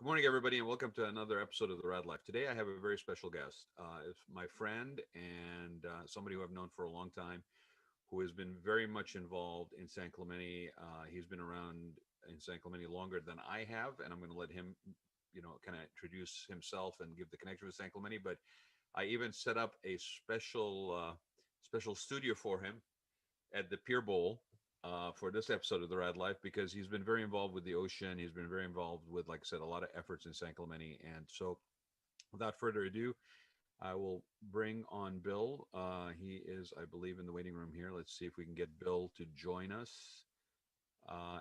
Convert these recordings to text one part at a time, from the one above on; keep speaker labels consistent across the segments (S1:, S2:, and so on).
S1: morning, everybody, and welcome to another episode of the Raad Life. Today, I have a very special guest. It's my friend and somebody who I've known for a long time, who has been very much involved in San Clemente. He's been around in San Clemente longer than I have, and I'm going to let him, kind of introduce himself and give the connection with San Clemente. But I even set up a special studio for him at the Pier Bowl for this episode of the Rad Life because he's been very involved with the ocean. He's been very involved with, like I said, a lot of efforts in San Clemente. And so, without further ado, I will bring on Bill. He is, I believe, in the waiting room here. Let's see if we can get Bill to join us.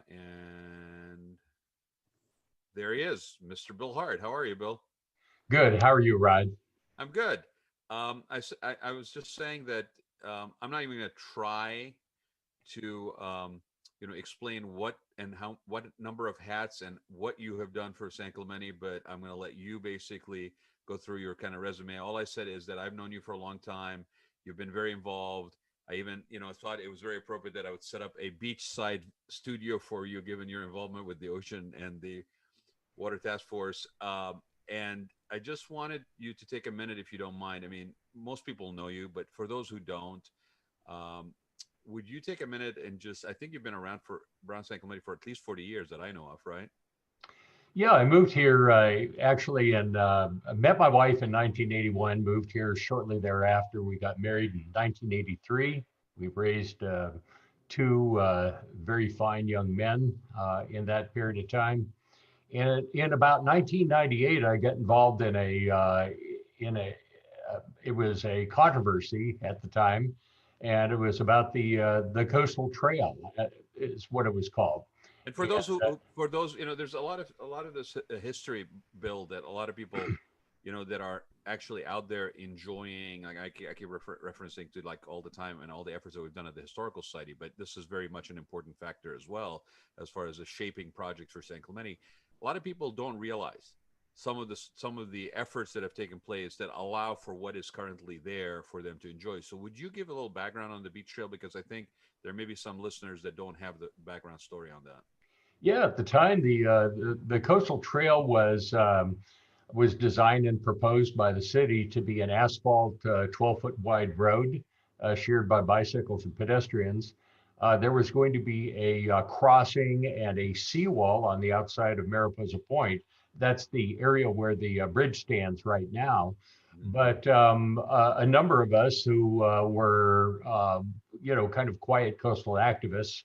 S1: And there he is, Mr. Bill Hart. How are you, Bill?
S2: Good. How are you, Rod?
S1: I'm good. I was just saying that I'm not even going to try to explain what number of hats and what you have done for San Clemente, but I'm going to let you basically go through your kind of resume. All I said is that I've known you for a long time. You've been very involved. I even thought it was very appropriate that I would set up a beachside studio for you, given your involvement with the ocean and the water task force. And I just wanted you to take a minute, if you don't mind. I mean, most people know you, but for those who don't, um, would you take a minute and I think you've been around San Clemente for at least 40 years that I know of, right?
S2: Yeah, I moved here actually and met my wife in 1981, moved here shortly thereafter. We got married in 1983. We've raised two very fine young men in that period of time. And in about 1998, I got involved in a it was a controversy at the time, and it was about the coastal trail, is what it was called.
S1: And for
S2: And
S1: those for those, there's a lot of this history, Bill, that a lot of people, that are actually out there enjoying. Like I keep referencing to like all the time and all the efforts that we've done at the historical society, but this is very much an important factor as well as far as the shaping project for San Clemente. A lot of people don't realize some of the efforts that have taken place that allow for what is currently there for them to enjoy. So would you give a little background on the beach trail, because I think there may be some listeners that don't have the background story on that.
S2: yeah, at the time, the coastal trail was designed and proposed by the city to be an asphalt 12-foot wide road shared by bicycles and pedestrians. There was going to be a crossing and a seawall on the outside of Mariposa Point. That's the area where the bridge stands right now.
S1: Mhm.
S2: But a number of us who were, kind of quiet coastal activists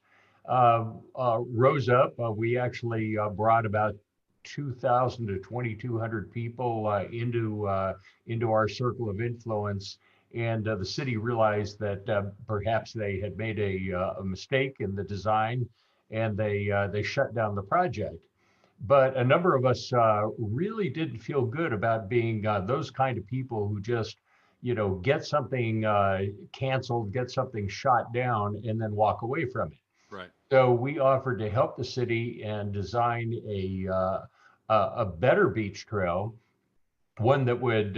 S2: rose up. We actually brought about 2,000 to 2,200 people into our circle of influence. And the city realized that perhaps they had made a mistake in the design, and they shut down the project. But a number of us really didn't feel good about being those kind of people who just, get something canceled, get something shot down, and then walk away from it.
S1: Right.
S2: So we offered to help the city and design a better beach trail, one that would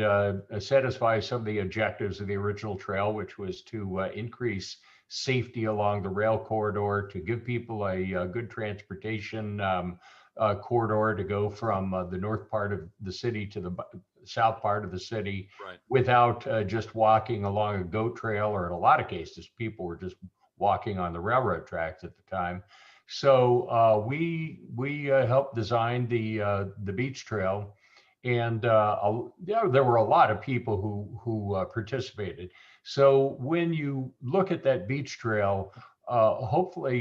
S2: satisfy some of the objectives of the original trail, which was to increase safety along the rail corridor, to give people a good transportation corridor to go from the north part of the city to the south part of the city
S1: Right.
S2: without just walking along a goat trail, or in a lot of cases, people were just walking on the railroad tracks at the time. So we helped design the beach trail, and yeah, there were a lot of people who participated. So when you look at that beach trail, hopefully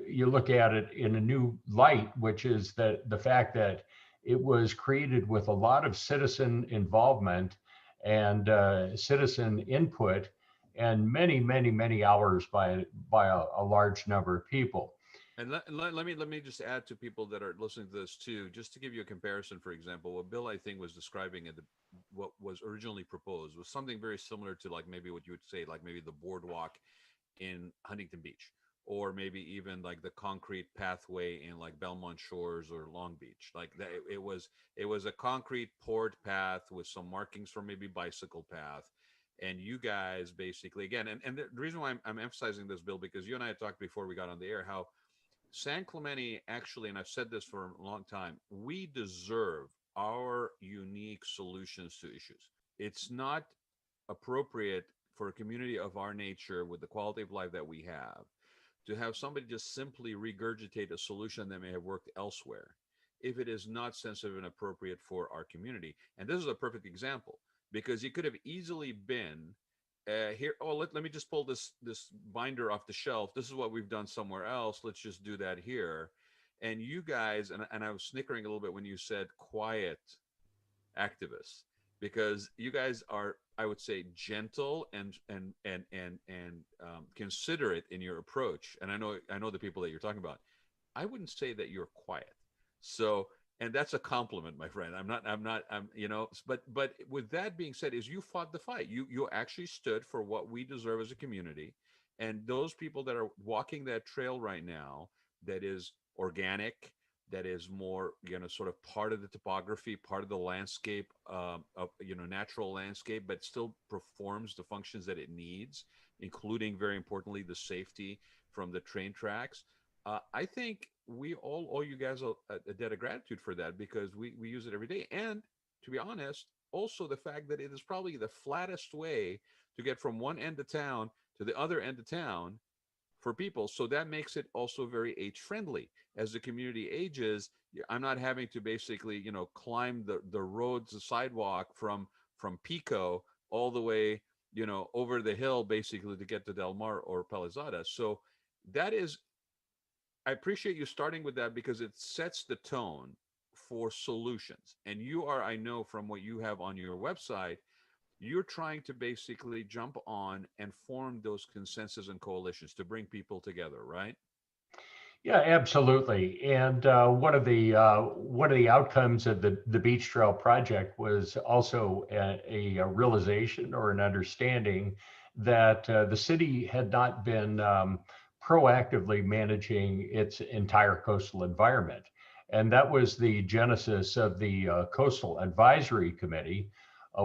S2: you look at it in a new light, which is that the fact that it was created with a lot of citizen involvement and citizen input, and many, many, many hours by a large number of people.
S1: And let me just add to people that are listening to this too, just to give you a comparison. For example, what Bill I think was describing at what was originally proposed was something very similar to like maybe what you would say like maybe the boardwalk in Huntington Beach, or maybe even like the concrete pathway in like Belmont Shores or Long Beach. Like that, it was a concrete poured path with some markings for maybe bicycle path. And you guys basically again, and the reason why I'm emphasizing this, Bill, because you and I had talked before we got on the air how San Clemente actually, and I've said this for a long time, we deserve our unique solutions to issues. It's not appropriate for a community of our nature with the quality of life that we have to have somebody just simply regurgitate a solution that may have worked elsewhere if it is not sensitive and appropriate for our community. And this is a perfect example because it could have easily been here. Oh, let me just pull this binder off the shelf. This is what we've done somewhere else. Let's just do that here. And you guys, and I was snickering a little bit when you said quiet activists, because you guys are, I would say, gentle and considerate in your approach. And I know the people that you're talking about. I wouldn't say that you're quiet. So, and that's a compliment, my friend. But with that being said, is you fought the fight. You actually stood for what we deserve as a community. And those people that are walking that trail right now, that is organic, that is more, sort of part of the topography, part of the landscape, of, natural landscape, but still performs the functions that it needs, including, very importantly, the safety from the train tracks. I think we all owe you guys a debt of gratitude for that, because we use it every day. And to be honest, also the fact that it is probably the flattest way to get from one end of town to the other end of town for people. So that makes it also very age friendly. As the community ages, I'm not having to basically, climb the roads, the sidewalk from Pico all the way, over the hill basically to get to Del Mar or Pelizada. So that is, I appreciate you starting with that because it sets the tone for solutions. And you are, I know from what you have on your website, you're trying to basically jump on and form those consensus and coalitions to bring people together, right?
S2: Yeah, absolutely. And one of the outcomes of the Beach Trail project was also a realization or an understanding that the city had not been proactively managing its entire coastal environment, and that was the genesis of the Coastal Advisory Committee.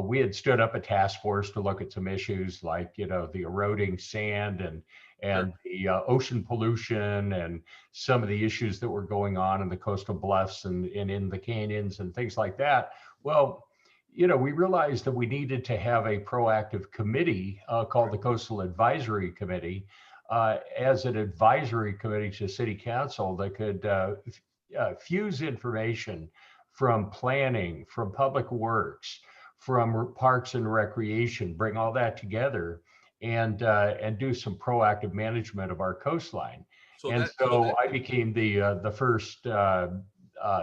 S2: We had stood up a task force to look at some issues like the eroding sand
S1: Sure.
S2: and the ocean pollution and some of the issues that were going on in the coastal bluffs and in the canyons and things like that. Well, we realized that we needed to have a proactive committee called
S1: Right.
S2: the Coastal Advisory Committee as an advisory committee to City Council that could fuse information from planning, from public works, from parks and recreation, bring all that together and do some proactive management of our coastline.
S1: So
S2: And
S1: that so
S2: so
S1: that
S2: I became the first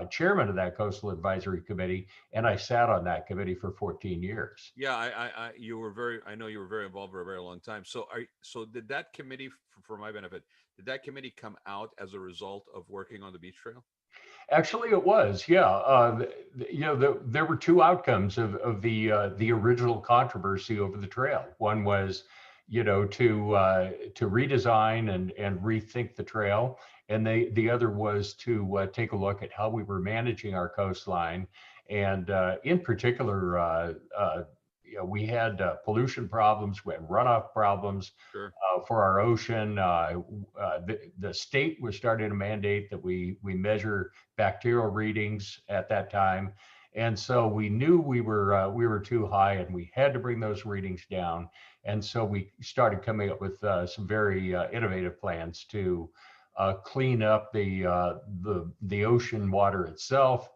S2: chairman of that coastal advisory committee, and I sat on that committee for 14 years.
S1: Yeah, you were very, I know you were very involved for a very long time. So did that committee, for my benefit, did that committee come out as a result of working on the beach trail?
S2: Actually, it was, yeah. There were two outcomes of the original controversy over the trail. One was, to redesign and rethink the trail, and the other was to take a look at how we were managing our coastline, and in particular, we had pollution problems, we had runoff problems,
S1: Sure.
S2: for our ocean. The state was starting to mandate that we measure bacterial readings at that time, and so we knew we were too high, and we had to bring those readings down. And so we started coming up with some very innovative plans to clean up the ocean water itself.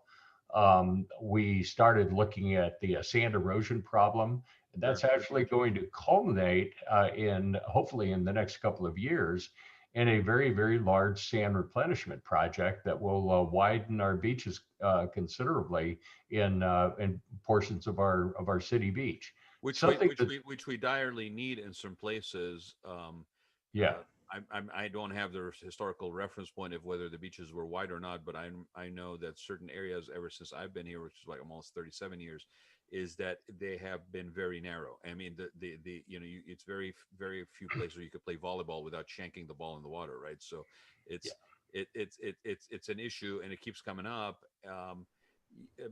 S2: We started looking at the sand erosion problem.
S1: Sure.
S2: That's actually going to culminate in hopefully in the next couple of years in a very, very large sand replenishment project that will widen our beaches considerably in portions of our city beach.
S1: which we
S2: Something
S1: which
S2: that,
S1: we which we direly need in some places.
S2: yeah,
S1: Uh, I don't have the historical reference point of whether the beaches were wide or not, but I know that certain areas, ever since I've been here, which is like almost 37 years, is that they have been very narrow. I mean, it's very few places where you could play volleyball without shanking the ball in the water, right? So
S2: yeah.
S1: it's it's an issue, and it keeps coming up.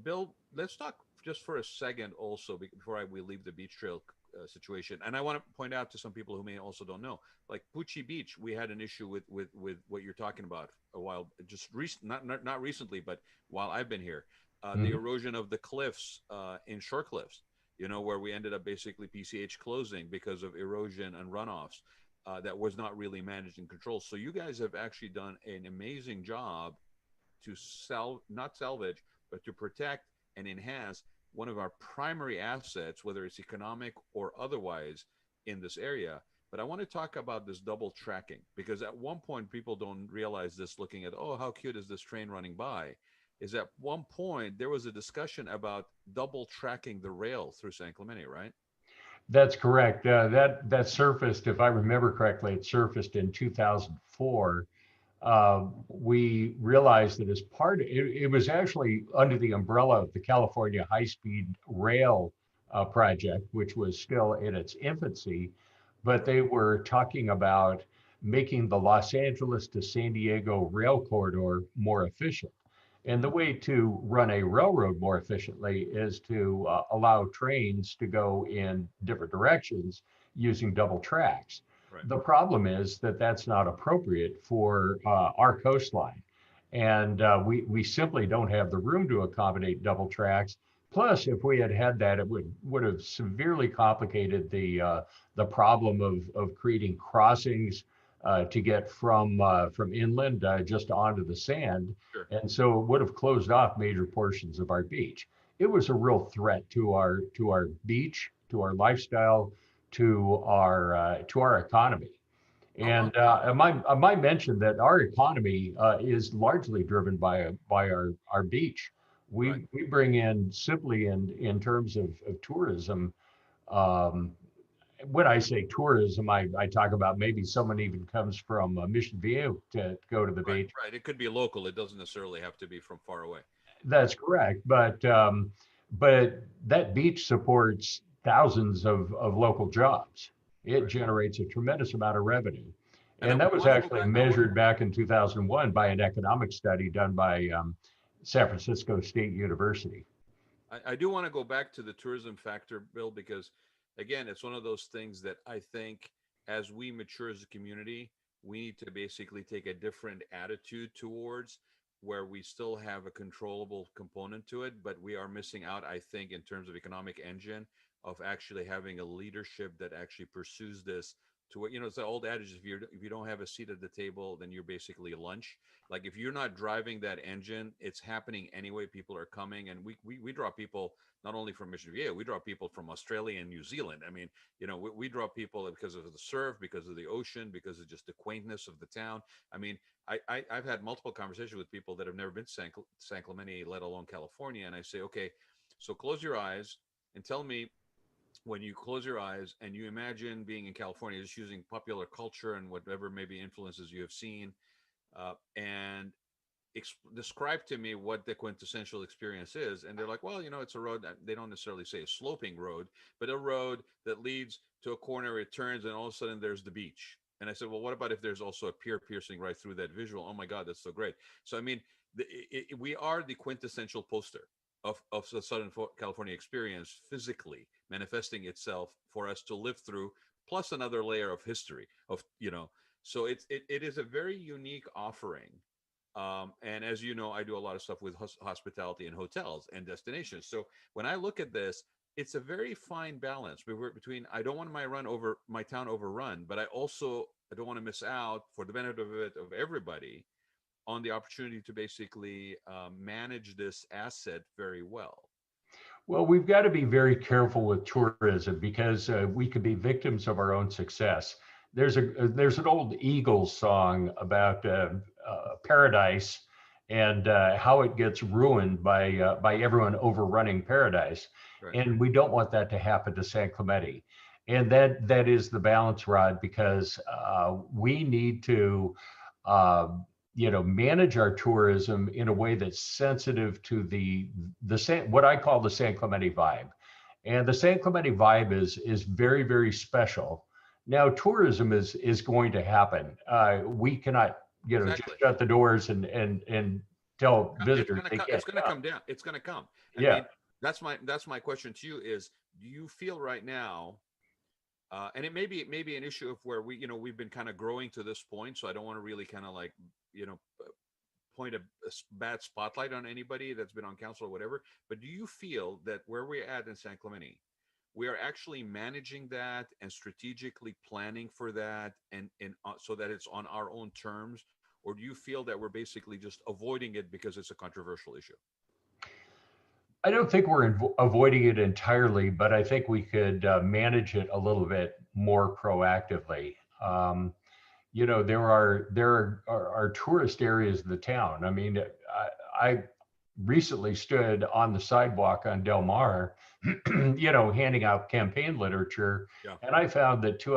S1: Bill, let's talk just for a second also before we leave the beach trail situation. And I want to point out to some people who may also don't know, like Pucci Beach, we had an issue with what you're talking about a while, just not recently, but while I've been here, the
S2: Mhm.
S1: erosion of the cliffs in Shore Cliffs, where we ended up basically PCH closing because of erosion and runoffs. That was not really managed and controlled. So you guys have actually done an amazing job to not salvage, but to protect and enhance one of our primary assets, whether it's economic or otherwise, in this area. But I want to talk about this double tracking, because at one point people don't realize this, looking at, oh, how cute is this train running by? Is at one point there was a discussion about double tracking the rail through San Clemente, right?
S2: That's correct. That surfaced, if I remember correctly, it surfaced in 2004. We realized that as part, it was actually under the umbrella of the California High Speed Rail project, which was still in its infancy, but
S1: Right.
S2: they were talking about making the Los Angeles to San Diego rail corridor more efficient. And the
S1: Mm,
S2: way to run a railroad more efficiently is to allow trains to go in different directions using double tracks.
S1: right.
S2: The problem is that that's not appropriate for our coastline. And we simply don't have the room to accommodate double tracks. Plus, if we had had that, it would have severely complicated the problem of creating crossings to get from inland just onto the sand,
S1: Sure.
S2: and so it would have closed off major portions of our beach. It was a real threat to our beach, to our lifestyle, to our economy.
S1: I'll,
S2: And I might mention that our economy is largely driven by our beach.
S1: right.
S2: We bring in simply in terms of tourism. Um, when I say tourism, I talk about maybe someone even comes from Mission View to go to the
S1: Right,
S2: beach.
S1: right. It could be local. It doesn't necessarily have to be from far away.
S2: That's correct, but that beach supports thousands of local jobs. It
S1: Right.
S2: generates a tremendous amount of revenue,
S1: And I,
S2: and that
S1: I
S2: was
S1: want to go
S2: actually
S1: back. I want.
S2: measured back in 2001 by an economic study done by San Francisco State University.
S1: I do want to go back to the tourism factor, Bill, because again, it's one of those things that I think as we mature as a community, we need to basically take a different attitude towards, where we still have a controllable component to it, but we are missing out, I think, in terms of economic engine, of actually having a leadership that actually pursues this to what, it's the old adage, if you don't have a seat at the table, then you're basically lunch. Like if you're not driving that engine, it's happening anyway. People are coming, and we draw people not only from Mission Viejo, we draw people from Australia and New Zealand. I mean, we draw people because of the surf, because of the ocean, because of just the quaintness of the town. I mean, I've had multiple conversations with people that have never been to San Clemente, let alone California, and I say, okay, so close your eyes and tell me, when you close your eyes and you imagine being in California, just using popular culture and whatever maybe influences you have seen, and describe to me what the quintessential experience is. And they're like, well, it's a road. They don't necessarily say a sloping road, but a road that leads to a corner, it turns, and all of a sudden there's the beach. And I said, well, what about if there's also a pier piercing right through that visual? Oh my God, that's so great. So, I mean, we are the quintessential poster of the Southern California experience, physically manifesting itself for us to live through, plus another layer of history so it is a very unique offering. And as you know, I do a lot of stuff with hospitality and hotels and destinations. So when I look at this, it's a very fine balance between I don't want my town overrun, but I don't want to miss out, for the benefit of everybody, on the opportunity to basically manage this asset very well.
S2: Well, we've got to be very careful with tourism because we could be victims of our own success. There's an old Eagles song about paradise and how it gets ruined by everyone overrunning paradise,
S1: Right.
S2: and we don't want that to happen to San Clemente. And that is the balance, Rod, because we need to uh, manage our tourism in a way that's sensitive to what I call the San Clemente vibe. And the San Clemente vibe is very, very special. Now, tourism is going to happen. We cannot, just
S1: Exactly.
S2: shut the doors and tell
S1: It's
S2: visitors
S1: gonna
S2: they
S1: come.
S2: can't
S1: It's gonna
S2: come.
S1: come down. It's gonna come. I
S2: Yeah.
S1: mean, that's my question to you is: do you feel right now? And it may be an issue of where we've been kind of growing to this point, so I don't want to really kind of like you know point a bad spotlight on anybody that's been on council or whatever. But do you feel that where we're at in San Clemente, we are actually managing that and strategically planning for that, and so that it's on our own terms, or do you feel that we're basically just avoiding it because it's a controversial issue?
S2: I don't think we're avoiding it entirely, but I think we could manage it a little bit more proactively. There are tourist areas of the town. I mean, I recently stood on the sidewalk on Del Mar, handing out campaign literature,
S1: Yeah.
S2: and I found that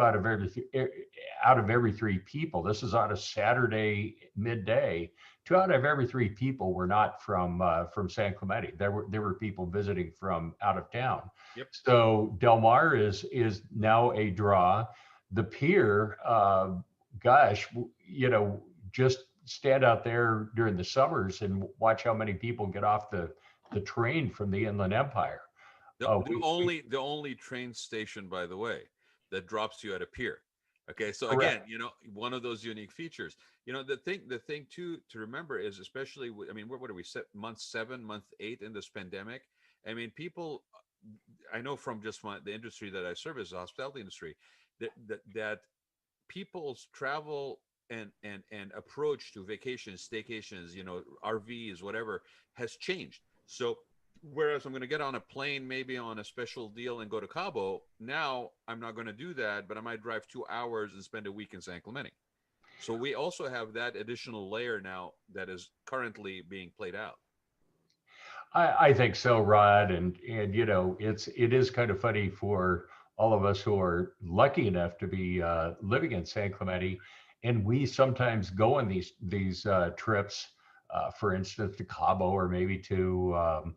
S2: out of every three people, this is on a Saturday midday, two out of every three people were not from San Clemente. There were people visiting from out of town.
S1: Yep.
S2: So Del Mar is now a draw. The pier, gosh, just stand out there during the summers and watch how many people get off the train from the Inland Empire.
S1: The,
S2: Uh,
S1: the
S2: we, we
S1: only the only train station, by the way, that drops you at a pier. Okay, so again,
S2: correct.
S1: one of those unique features. The thing too to remember is, especially, I mean, what are we set month 7, month 8 in this pandemic? I mean, people, I know from just the industry that I service, the hospitality industry, that people's travel and approach to vacations, staycations, RVs, whatever, has changed. So whereas I'm going to get on a plane, maybe on a special deal, and go to Cabo, now I'm not going to do that, but I might drive 2 hours and spend a week in San Clemente. So we also have that additional layer now that is currently being played out.
S2: I think so, Rod, and it is kind of funny for all of us who are lucky enough to be living in San Clemente, and we sometimes go on these trips, for instance, to Cabo or maybe to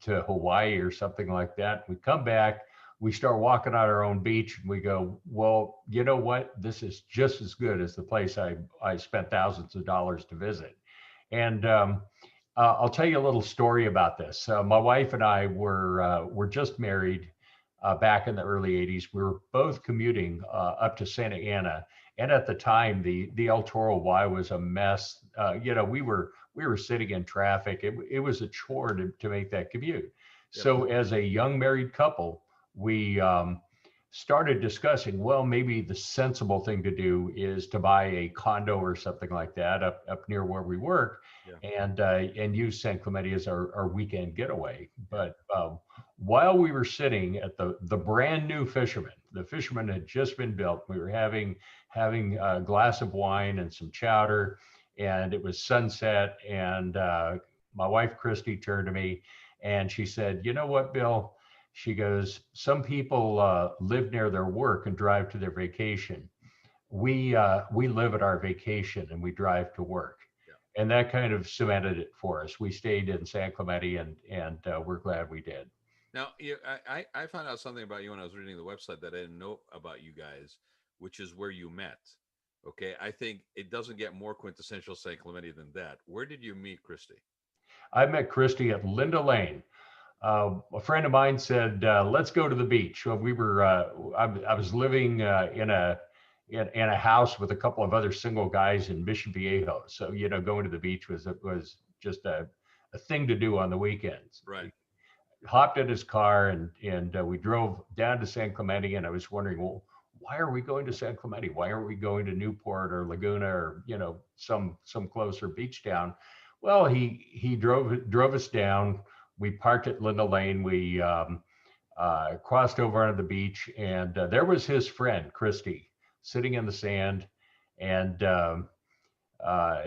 S2: Hawaii or something like that. We come back, we start walking on our own beach, and we go, well, you know what? This is just as good as the place I spent thousands of dollars to visit. And I'll tell you a little story about this. My wife and I were just married back in the early '80s. We were both commuting up to Santa Ana, and at the time, the El Toro Y was a mess. We were sitting in traffic. It was a chore to make that commute.
S1: Yep.
S2: So, as a young married couple, we started discussing, well, maybe the sensible thing to do is to buy a condo or something like that up near where we work,
S1: Yeah.
S2: and use San Clemente as our weekend getaway.
S1: Yeah.
S2: But while we were sitting at the brand new Fisherman, the Fisherman had just been built. We were having a glass of wine and some chowder, and it was sunset. And my wife Christy turned to me, and she said, "You know what, Bill?" She goes, "Some people live near their work and drive to their vacation. We live at our vacation and we drive to work."
S1: Yeah.
S2: And that kind of cemented it for us. We stayed in San Clemente, and we're glad we did.
S1: Now, I found out something about you when I was reading the website that I didn't know about you guys, which is where you met. Okay, I think it doesn't get more quintessential San Clemente than that. Where did you meet Christy?
S2: I met Christy at Linda Lane. A friend of mine said, "Let's go to the beach." So I was living in a house with a couple of other single guys in Mission Viejo. So going to the beach was just a thing to do on the weekends.
S1: Right.
S2: Hopped in his car, and we drove down to San Clemente. And I was wondering, well, why are we going to San Clemente? Why aren't we going to Newport or Laguna or some closer beach town? Well, he drove us down. We parked at Linda Lane. We crossed over onto the beach, and there was his friend Christy sitting in the sand, and uh,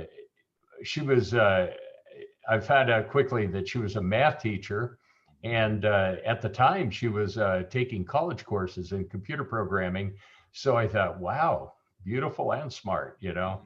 S2: she was. I found out quickly that she was a math teacher, and at the time she was taking college courses in computer programming. So I thought, wow, beautiful and smart,
S1: Hmm.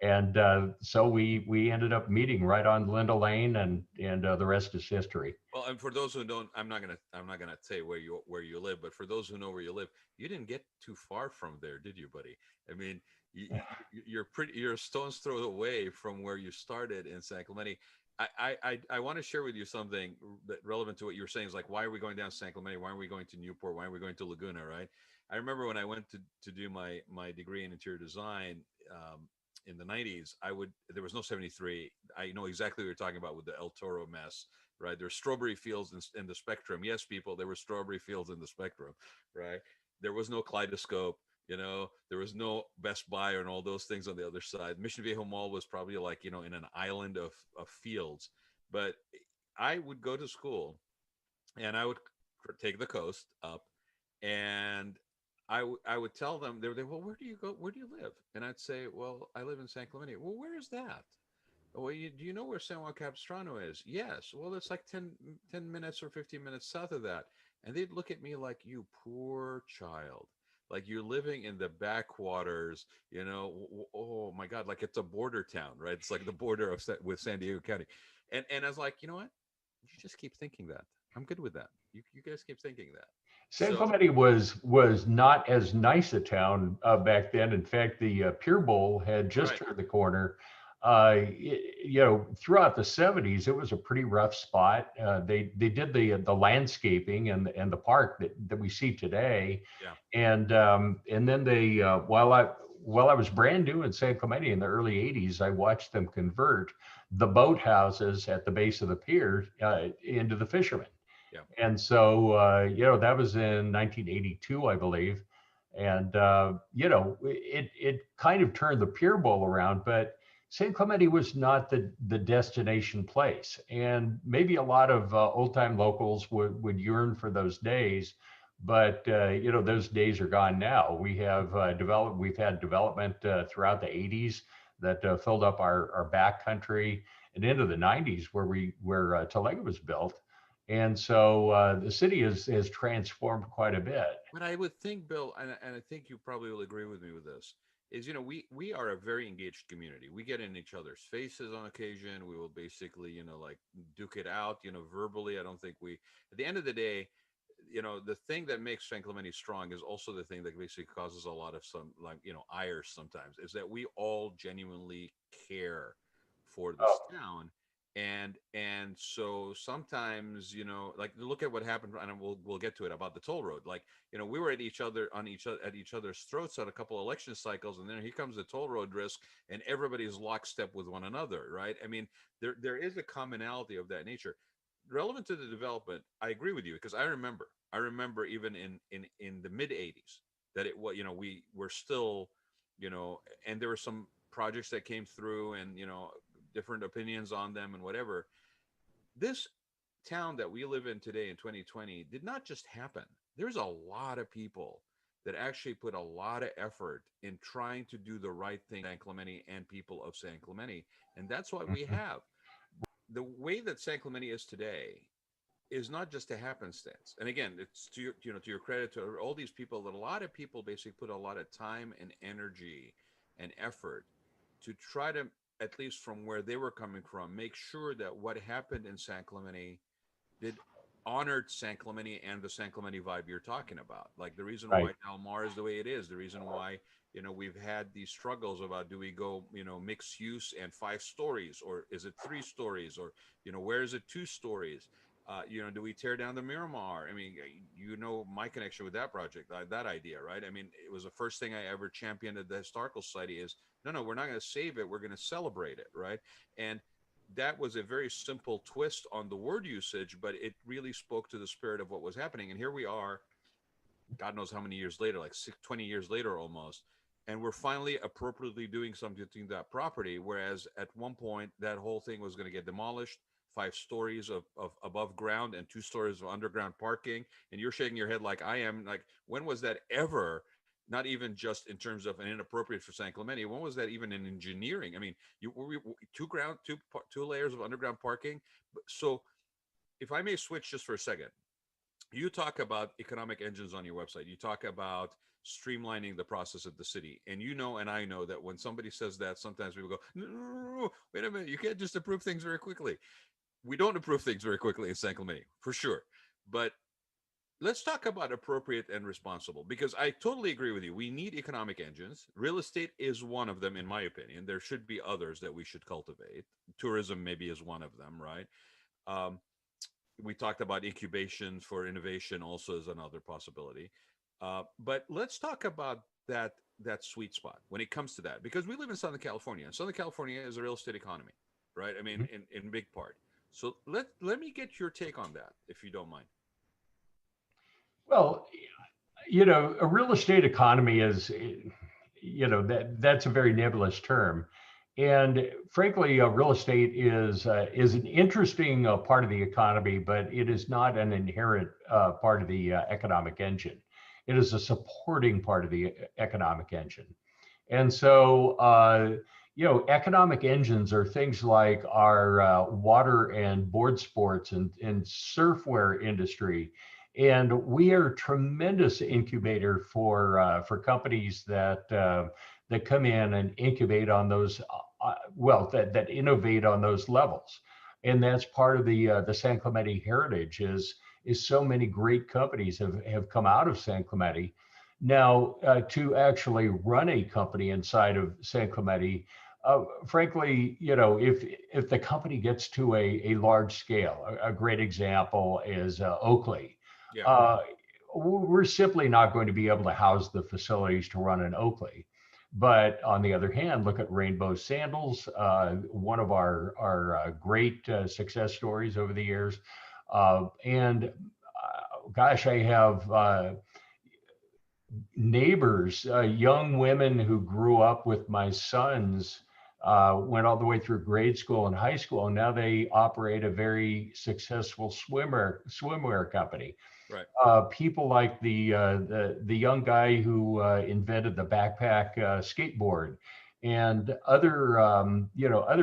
S2: And so we ended up meeting right on Linda Lane, and the rest is history.
S1: Well, and for those who don't, I'm not gonna say where you live, but for those who know where you live, you didn't get too far from there, did you, buddy? I mean, you're a stone's throw away from where you started in San Clemente. I want to share with you something that relevant to what you were saying. Is like, why are we going down San Clemente? Why are we going to Newport? Why are we going to Laguna? Right? I remember when I went to do my degree in interior design, in the 90s. There was no 73. I know exactly what you're talking about with the El Toro mess, right? There's strawberry fields in the Spectrum. Yes, people, there were strawberry fields in the Spectrum, right? There was no Kaleidoscope. There was no Best Buy and all those things on the other side. Mission Viejo Mall was probably like, in an island of fields. But I would go to school and I would take the coast up, and I would tell them, well, where do you go? Where do you live? And I'd say, well, I live in San Clemente. Well, where is that? Well, do you know where San Juan Capistrano is? Yes. Well, it's like ten minutes or 15 minutes south of that. And they'd look at me like, you poor child. Like you're living in the backwaters, oh my God, like it's a border town, right? It's like the border with San Diego County. And I was like, you know what? You just keep thinking that. I'm good with that. You guys keep thinking that.
S2: San
S1: So,
S2: Clemente was not as nice a town back then. In fact, the Pier Bowl had just
S1: right.
S2: turned the corner. Throughout the '70s, it was a pretty rough spot. They did the landscaping and the park that we see today,
S1: Yeah.
S2: and then they while I was brand new in San Clemente in the early '80s, I watched them convert the boathouses at the base of the pier into the fishermen.
S1: Yeah.
S2: And so, that was in 1982, I believe. And, it kind of turned the Pier Bowl around, but San Clemente was not the destination place. And maybe a lot of old time locals would yearn for those days. But, those days are gone now. We've had development throughout the 80s that filled up our back country and into the 90s where Talega was built. And so the city has transformed quite a bit.
S1: But I would think, Bill, and I think you probably will agree with me with this, is we are a very engaged community. We get in each other's faces on occasion. We will basically, like duke it out, verbally. I don't think at the end of the day, the thing that makes San Clemente strong is also the thing that basically causes a lot of some, like, ire sometimes, is that we all genuinely care for this
S2: Oh,
S1: town. And so sometimes, like, look at what happened, and we'll get to it about the toll road. Like, we were at each other's throats on a couple of election cycles, and then here comes the toll road risk, and everybody's lockstep with one another, right? I mean, there is a commonality of that nature. Relevant to the development, I agree with you, because I remember even in the mid 80s that it was, we were still, and there were some projects that came through, and different opinions on them and whatever. This town that we live in today in 2020 did not just happen. There's a lot of people that actually put a lot of effort in trying to do the right thing, San Clemente and people of San Clemente. And that's why we
S2: mhm.
S1: have the way that San Clemente is today is not just a happenstance. And again, it's to your credit, to all these people, that a lot of people basically put a lot of time and energy and effort to try to, at least from where they were coming from, make sure that what happened in San Clemente did honored San Clemente and the San Clemente vibe you're talking about. Like the reason why
S2: Right.
S1: Del Mar is the way it is, the reason why we've had these struggles about, do we go mixed use and 5 stories, or is it 3 stories, or where is it 2 stories? Do we tear down the Miramar? I mean, my connection with that project, that idea, right? I mean, it was the first thing I ever championed at the Historical Society. Is no, we're not going to save it, we're going to celebrate it, right? And that was a very simple twist on the word usage, but it really spoke to the spirit of what was happening. And here we are, God knows how many years later, like 20 years later almost, and we're finally appropriately doing something to that property. Whereas at one point, that whole thing was going to get demolished, 5 stories of above ground and 2 stories of underground parking. And you're shaking your head like I am. Like, when was that ever? Not even just in terms of an inappropriate for San Clemente. When was that even in engineering? I mean, two layers of underground parking. So, if I may switch just for a second, you talk about economic engines on your website. You talk about streamlining the process of the city. And and I know that when somebody says that, sometimes people go, no, no, no, no, wait a minute, you can't just approve things very quickly. We don't approve things very quickly in San Clemente, for sure. But let's talk about appropriate and responsible, because I totally agree with you. We need economic engines. Real estate is one of them, in my opinion. There should be others that we should cultivate. Tourism maybe is one of them, right? Um, we talked about incubation for innovation also as another possibility. But let's talk about that sweet spot when it comes to that, because we live in Southern California, and Southern California is a real estate economy, right? I mean,
S2: Mhm.
S1: in big part. So let me get your take on that, if you don't mind.
S2: Well, a real estate economy is, that's a very nebulous term. And frankly, real estate is an interesting part of the economy, but it is not an inherent part of the economic engine. It is a supporting part of the economic engine. And so, economic engines are things like our water and board sports and surfwear industry. And we are a tremendous incubator for companies that come in and incubate on those, that innovate on those levels. And that's part of the San Clemente heritage is so many great companies have come out of San Clemente. Now, to actually run a company inside of San Clemente, frankly, if the company gets to a large scale, a great example is Oakley.
S1: Yeah.
S2: Uh, we're simply not going to be able to house the facilities to run in Oakley. But on the other hand, look at Rainbow Sandals, one of our great success stories over the years. And gosh, I have neighbors, young women who grew up with my sons, went all the way through grade school and high school, and now they operate a very successful swimwear company.
S1: Right.
S2: People like the young guy who invented the backpack skateboard, and other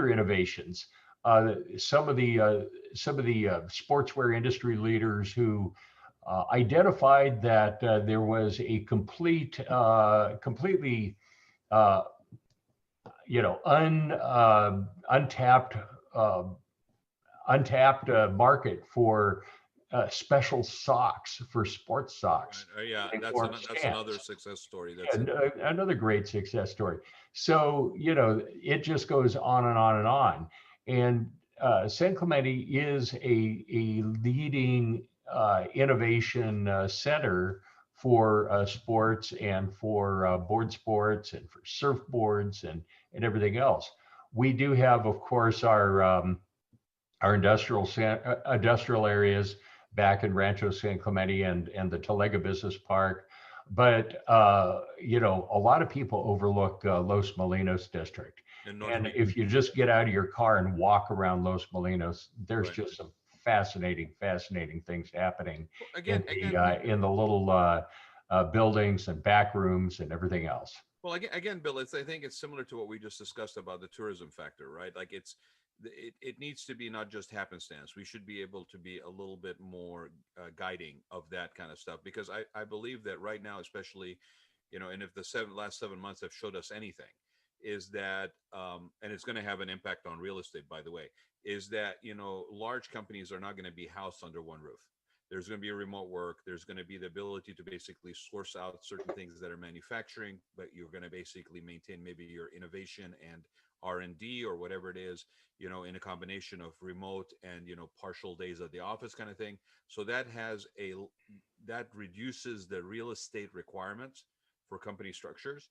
S2: innovations. Some of the sportswear industry leaders who identified that there was a completely, uh, untapped, uh, market for special socks, for sports
S1: Right.
S2: socks.
S1: Yeah,
S2: They
S1: that's
S2: formed
S1: that's another
S2: stands.
S1: success story. That's
S2: And another great success story. So, it just goes on and on and on. And San Clemente is a leading innovation center for sports and for board sports and for surfboards and everything else. We do have, of course, our industrial areas back in Rancho San Clemente and the Talega Business Park. But a lot of people overlook Los Molinos district.
S1: in North
S2: And
S1: Beach.
S2: if you just get out of your car and walk around Los Molinos, there's
S1: Right.
S2: just some fascinating things happening
S1: Well, again,
S2: in the little buildings and back rooms and everything else.
S1: well, again, Bill, I think it's similar to what we just discussed about the tourism factor, right? Like it needs to be not just happenstance. We should be able to be a little bit more guiding of that kind of stuff, because I believe that right now, especially, and if the last 7 months have showed us anything, is that and it's going to have an impact on real estate, by the way, is that large companies are not going to be housed under one roof. There's going to be remote work. There's going to be the ability to basically source out certain things that are manufacturing, but you're going to basically maintain maybe your innovation and R&D or whatever it is, in a combination of remote and partial days at the office kind of thing. So that reduces the real estate requirements for company structures.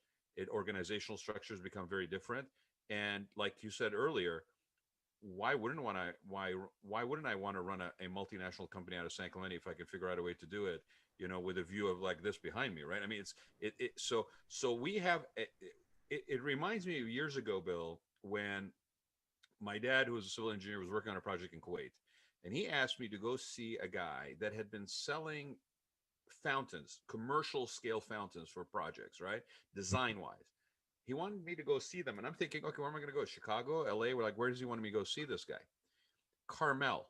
S1: Organizational structures become very different. And like you said earlier, why wouldn't I want to run a multinational company out of San Clemente if I can figure out a way to do it, with a view of like this behind me, right? I mean, so we have it reminds me of years ago, Bill, when my dad, who was a civil engineer, was working on a project in Kuwait, and he asked me to go see a guy that had been selling fountains, commercial scale fountains for projects, right? Design wise. He wanted me to go see them. And I'm thinking, okay, where am I going to go? Chicago, LA? We're like, where does he want me to go see this guy? Carmel,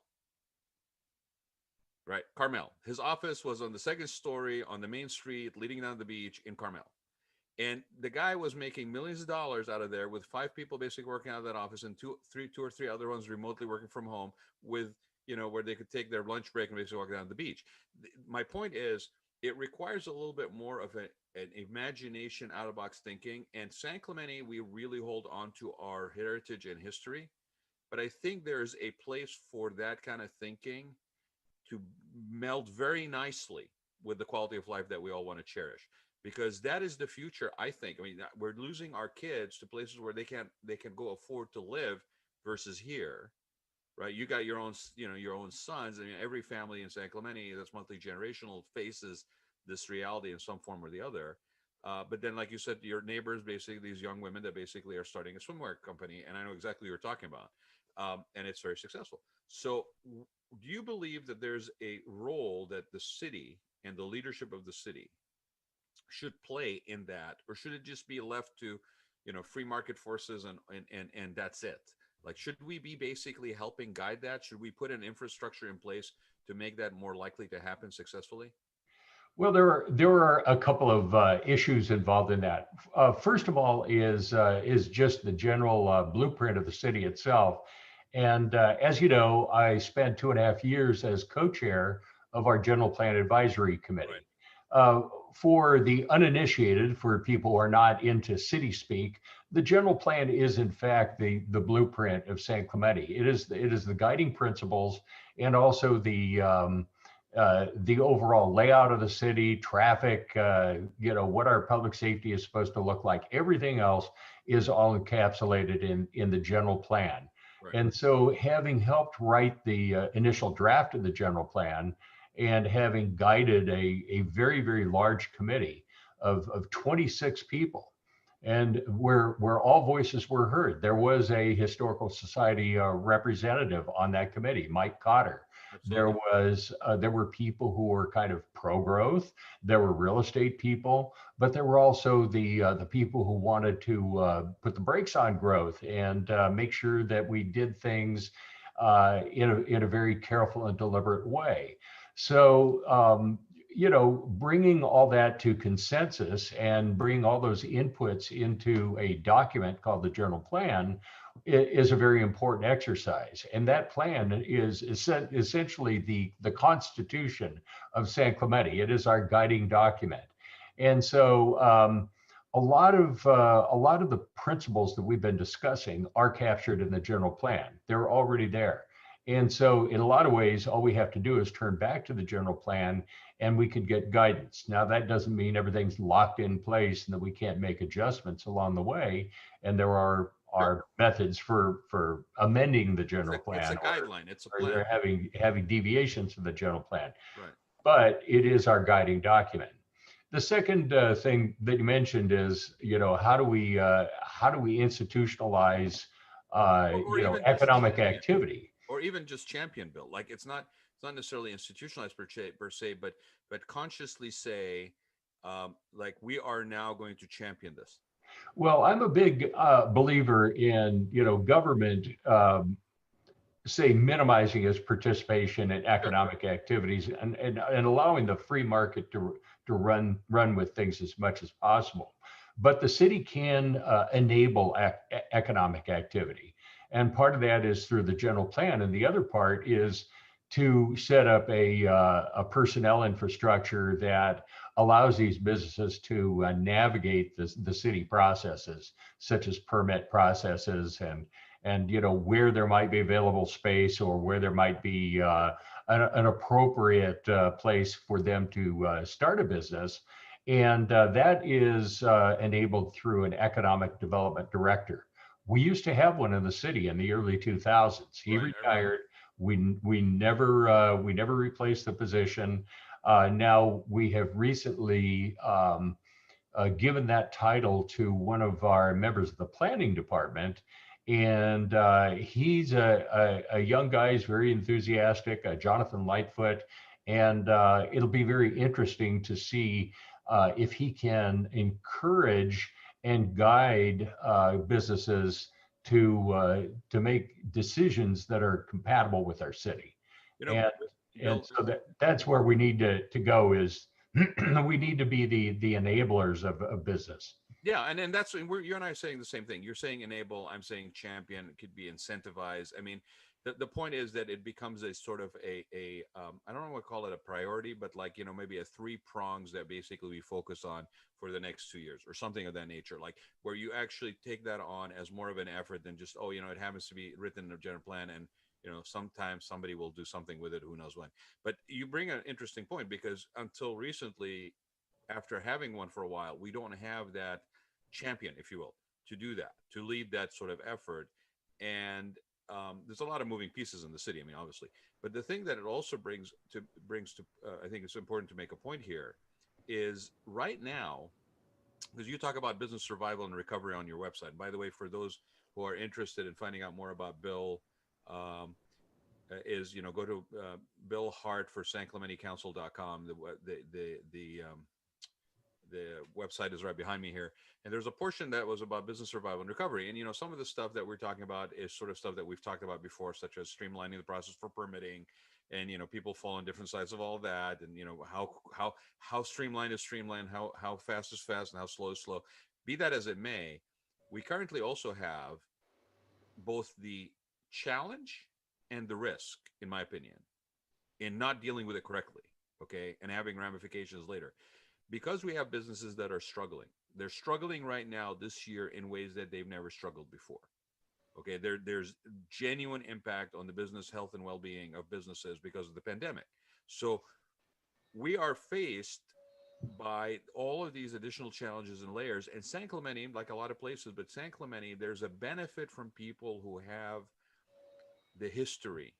S1: right? Carmel. His office was on the second story on the main street leading down to the beach in Carmel. And the guy was making millions of dollars out of there with 5 people basically working out of that office and two or three other ones remotely working from home with, where they could take their lunch break and basically walk down to the beach. My point is, it requires a little bit more of an imagination, out of box thinking. And San Clemente, we really hold on to our heritage and history. But I think there's a place for that kind of thinking to meld very nicely with the quality of life that we all want to cherish, because that is the future. I think, I mean, we're losing our kids to places where they can go afford to live versus here, right? You got your own, your own sons. I mean, every family in San Clemente that's multi-generational faces this reality in some form or the other. But then, like you said, your neighbors, basically these young women that basically are starting a swimwear company, and I know exactly what you're talking about, and it's very successful. So, do you believe that there's a role that the city and the leadership of the city should play in that, or should it just be left to, free market forces, and that's it? Like, should we be basically helping guide that? Should we put an infrastructure in place to make that more likely to happen successfully?
S2: Well, there are a couple of issues involved in that. First of all, is just the general blueprint of the city itself. And as you know, I spent 2.5 years as co-chair of our General Plan Advisory
S1: Right.
S2: Committee. Uh, for the uninitiated, for people who are not into city speak, the general plan is in fact the blueprint of San Clemente. It is the guiding principles, and also the overall layout of the city, traffic, what our public safety is supposed to look like. Everything else is all encapsulated in the general plan.
S1: Right.
S2: And so, having helped write the initial draft of the general plan, and having guided a very, very large committee of 26 people, and where all voices were heard. There was a historical society representative on that committee, Mike Cotter.
S1: Absolutely.
S2: There were people who were kind of pro-growth. There were real estate people, but there were also the people who wanted to put the brakes on growth, and make sure that we did things in a very careful and deliberate way. So, bringing all that to consensus and bringing all those inputs into a document called the general plan is a very important exercise. And that plan is essentially the constitution of San Clemente. It is our guiding document. And so, a lot of the principles that we've been discussing are captured in the general plan. They're already there. And so, in a lot of ways, all we have to do is turn back to the general plan, and we could get guidance. Now, that doesn't mean everything's locked in place and that we can't make adjustments along the way. And there
S1: Sure.
S2: are methods for amending the
S1: It's
S2: general
S1: a
S2: plan,
S1: guideline. It's a
S2: or
S1: plan.
S2: having deviations from the general plan.
S1: Right.
S2: But it is our guiding document. The second thing that you mentioned is, how do we institutionalize,
S1: Or even just
S2: economic
S1: champion,
S2: activity?
S1: or even just champion Bill. Like, it's not necessarily institutionalized per se, but consciously say, like, we are now going to champion this.
S2: Well, I'm a big believer in, government, say, minimizing its participation in
S1: Sure.
S2: economic activities, and allowing the free market to run with things as much as possible. But the city can enable economic activity. And part of that is through the general plan. And the other part is to set up a personnel infrastructure that allows these businesses to navigate the city processes, such as permit processes, and where there might be available space, or where there might be an appropriate place for them to start a business. And that is enabled through an economic development director. We used to have one in the city in the early 2000s. He
S1: Right. I remember.
S2: retired. We never replaced the position. Now we have recently given that title to one of our members of the planning department. And he's a young guy. He's very enthusiastic, Jonathan Lightfoot. And it'll be very interesting to see if he can encourage and guide businesses to make decisions that are compatible with our city.
S1: You know,
S2: And and
S1: Bill.
S2: so that's where we need to go, is we need to be the enablers of business.
S1: Yeah, and that's, and you and I are saying the same thing. You're saying enable. I'm saying champion. It could be incentivize. I mean, the point is that it becomes a sort of a I don't know what to call it, a priority, but, like, maybe a three prongs that basically we focus on for the next 2 years, or something of that nature. Like, where you actually take that on as more of an effort than just, it happens to be written in a general plan, sometimes somebody will do something with it, who knows when. But you bring an interesting point, because until recently, after having one for a while, we don't have that champion, if you will, to do that, to lead that sort of effort. And there's a lot of moving pieces in the city. I mean, obviously, but the thing that it also brings to I think it's important to make a point here is right now, because you talk about business survival and recovery on your website. And by the way, for those who are interested in finding out more about Bill, um, is go to Bill Hart for SanClementeCouncil.com. The website is right behind me here, and there's a portion that was about business survival and recovery. And some of the stuff that we're talking about is sort of stuff that we've talked about before, such as streamlining the process for permitting, and people fall on different sides of all that, and how streamlined is streamlined, how fast is fast, and how slow is slow. Be that as it may, we currently also have both the challenge and the risk, in my opinion, in not dealing with it correctly, okay, and having ramifications later, because we have businesses that are struggling. They're struggling right now this year in ways that they've never struggled before. Okay, there's genuine impact on the business health and well-being of businesses because of the pandemic. So we are faced by all of these additional challenges and layers. And San Clemente, like a lot of places, but San Clemente, there's a benefit from people who have the history,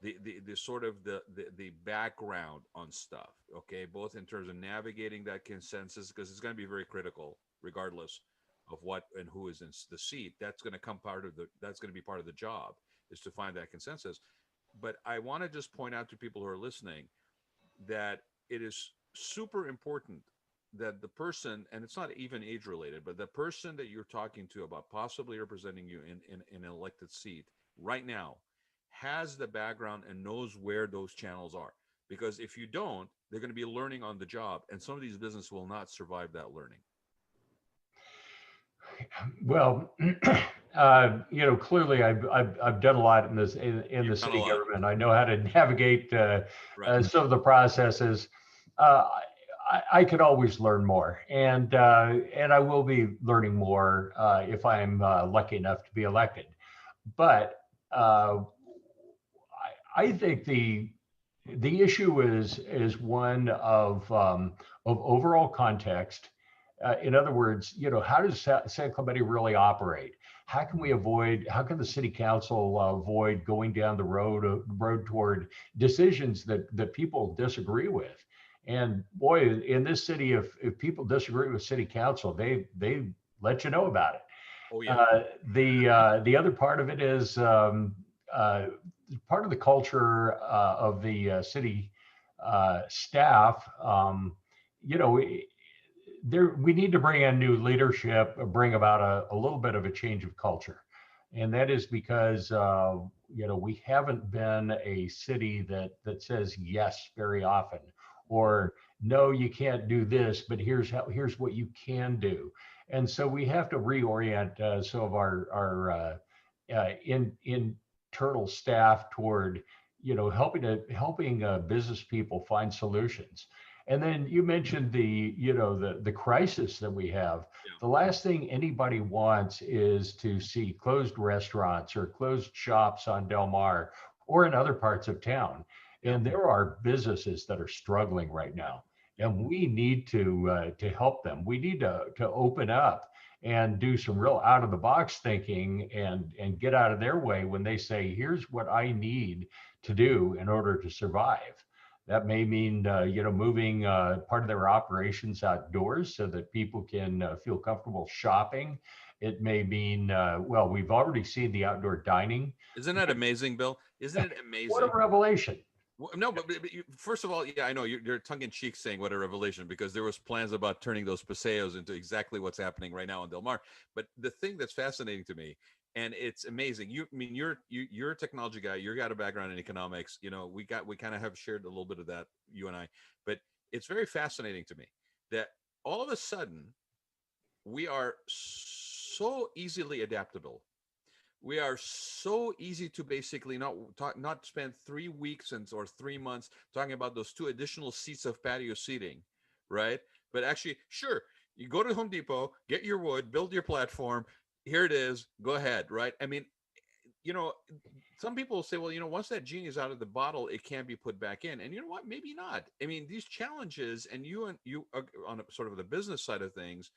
S1: the sort of the background on stuff, okay, both in terms of navigating that consensus, because it's going to be very critical regardless of what and who is in the seat. That's going to be part of the job, is to find that consensus. But I want to just point out to people who are listening that it is super important that the person, and it's not even age related, but the person that you're talking to about possibly representing you in an elected seat right now has the background and knows where those channels are. Because if you don't, they're going to be learning on the job, and some of these businesses will not survive that learning.
S2: Well, clearly I've done a lot in this in the city government. I know how to navigate
S1: Right.
S2: some of the processes. Uh, I could always learn more, and I will be learning more if I'm lucky enough to be elected. But I think the issue is one of overall context. In other words, how does San Clemente really operate? How can the city council avoid going down the road toward decisions that people disagree with? And boy, in this city, if people disagree with city council, they let you know about it.
S1: Oh yeah.
S2: The other part of it is uh, part of the culture of the city staff. You know, we need to bring in new leadership, bring about a little bit of a change of culture, and that is because we haven't been a city that says yes very often, or no, you can't do this, but here's what you can do. And so we have to reorient some of our internal staff toward helping business people find solutions. And then you mentioned the crisis that we have.
S1: Yeah.
S2: The last thing anybody wants is to see closed restaurants or closed shops on Del Mar or in other parts of town.
S1: Yeah.
S2: And there are businesses that are struggling right now, and we need to help them. We need to open up and do some real out of the box thinking and get out of their way when they say, here's what I need to do in order to survive. That may mean, moving part of their operations outdoors so that people can feel comfortable shopping. It may mean, well, we've already seen the outdoor dining.
S1: Isn't that amazing, Bill? Isn't it
S2: What a
S1: amazing?
S2: revelation.
S1: Well, no, but first of all, yeah, I know you're tongue in cheek saying what a revelation, because there was plans about turning those paseos into exactly what's happening right now in Del Mar. But the thing that's fascinating to me, and it's amazing. I mean, you're a technology guy. You got a background in economics. We kind of have shared a little bit of that, you and I. But it's very fascinating to me that all of a sudden we are so easily adaptable. We are so easy to basically not spend 3 weeks or 3 months talking about those two additional seats of patio seating, right? But actually, sure, you go to Home Depot, get your wood, build your platform. Here it is. Go ahead, right? I mean, you know, some people say, well, once that genie is out of the bottle, it can't be put back in. And you know what? Maybe not. I mean, these challenges, and you on a, sort of the business side of things,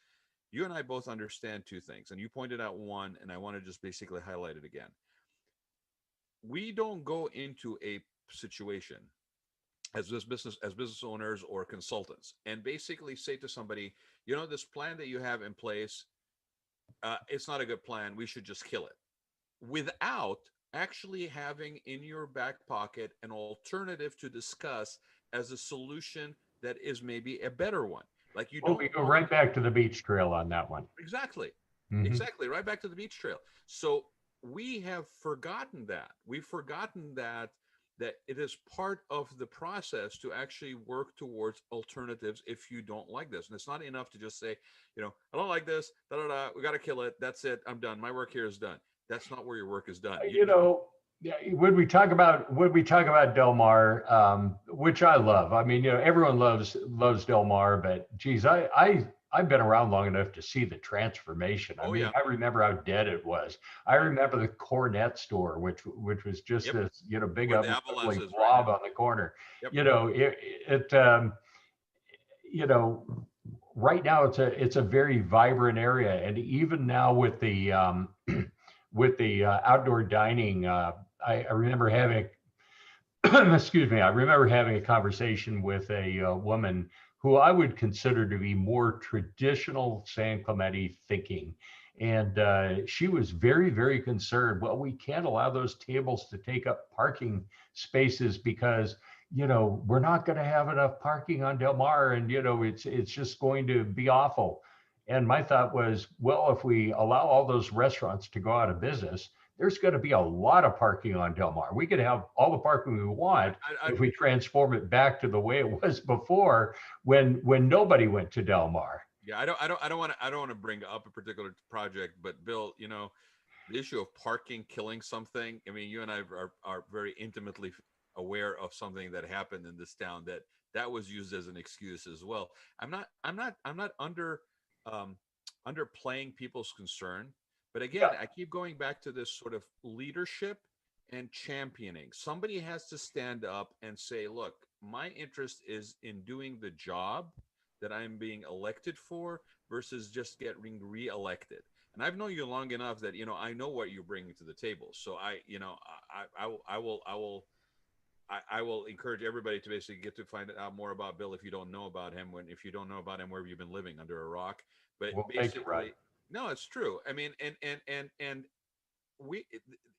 S1: you and I both understand two things. And you pointed out one, and I want to just basically highlight it again. We don't go into a situation as business owners or consultants and basically say to somebody, this plan that you have in place, it's not a good plan. We should just kill it, without actually having in your back pocket an alternative to discuss as a solution that is maybe a better one. Like you
S2: Well, we
S1: don't
S2: go
S1: want
S2: right back to the beach trail on that one.
S1: exactly,
S2: Hmm.
S1: exactly, right back to the beach trail. So we have forgotten that. We've forgotten that it is part of the process to actually work towards alternatives if you don't like this. And it's not enough to just say, I don't like this, da da da, we got to kill it. That's it. I'm done. My work here is done. That's not where your work is done.
S2: You know, yeah, when we talk about Del Mar, which I love. I mean, everyone loves Del Mar, but geez, I've been around long enough to see the transformation. I
S1: Oh
S2: mean,
S1: yeah.
S2: I remember how dead it was. I
S1: Yep.
S2: remember the Cornet store, which was just
S1: Yep.
S2: this, big
S1: Where the
S2: ugly
S1: Avalanche is right
S2: blob
S1: now.
S2: on the corner.
S1: Yep.
S2: It you know, right now it's a very vibrant area, and even now with the with the outdoor dining, I remember having excuse me, I remember having a conversation with a woman who I would consider to be more traditional San Clemente thinking. And she was very, very concerned. Well, we can't allow those tables to take up parking spaces because, we're not going to have enough parking on Del Mar, and it's just going to be awful. And my thought was, well, if we allow all those restaurants to go out of business, there's going to be a lot of parking on Del Mar. We could have all the parking we want
S1: I, I,
S2: if we transform it back to the way it was before, when nobody went to Del Mar.
S1: yeah, I don't want to bring up a particular project, but Bill, the issue of parking killing something. I mean, you and I are very intimately aware of something that happened in this town that was used as an excuse as well. I'm not um, underplaying people's concern, but again,
S2: Yeah,
S1: I keep going back to this sort of leadership and championing. Somebody has to stand up and say, "Look, my interest is in doing the job that I'm being elected for versus just getting reelected." And I've known you long enough that I know what you're bringing to the table. So I will encourage everybody to basically get to find out more about Bill if you don't know about him. If you don't know about him, where have you been living under a rock? But
S2: well, thank you, Rod.
S1: basically, no, it's true. I mean, and we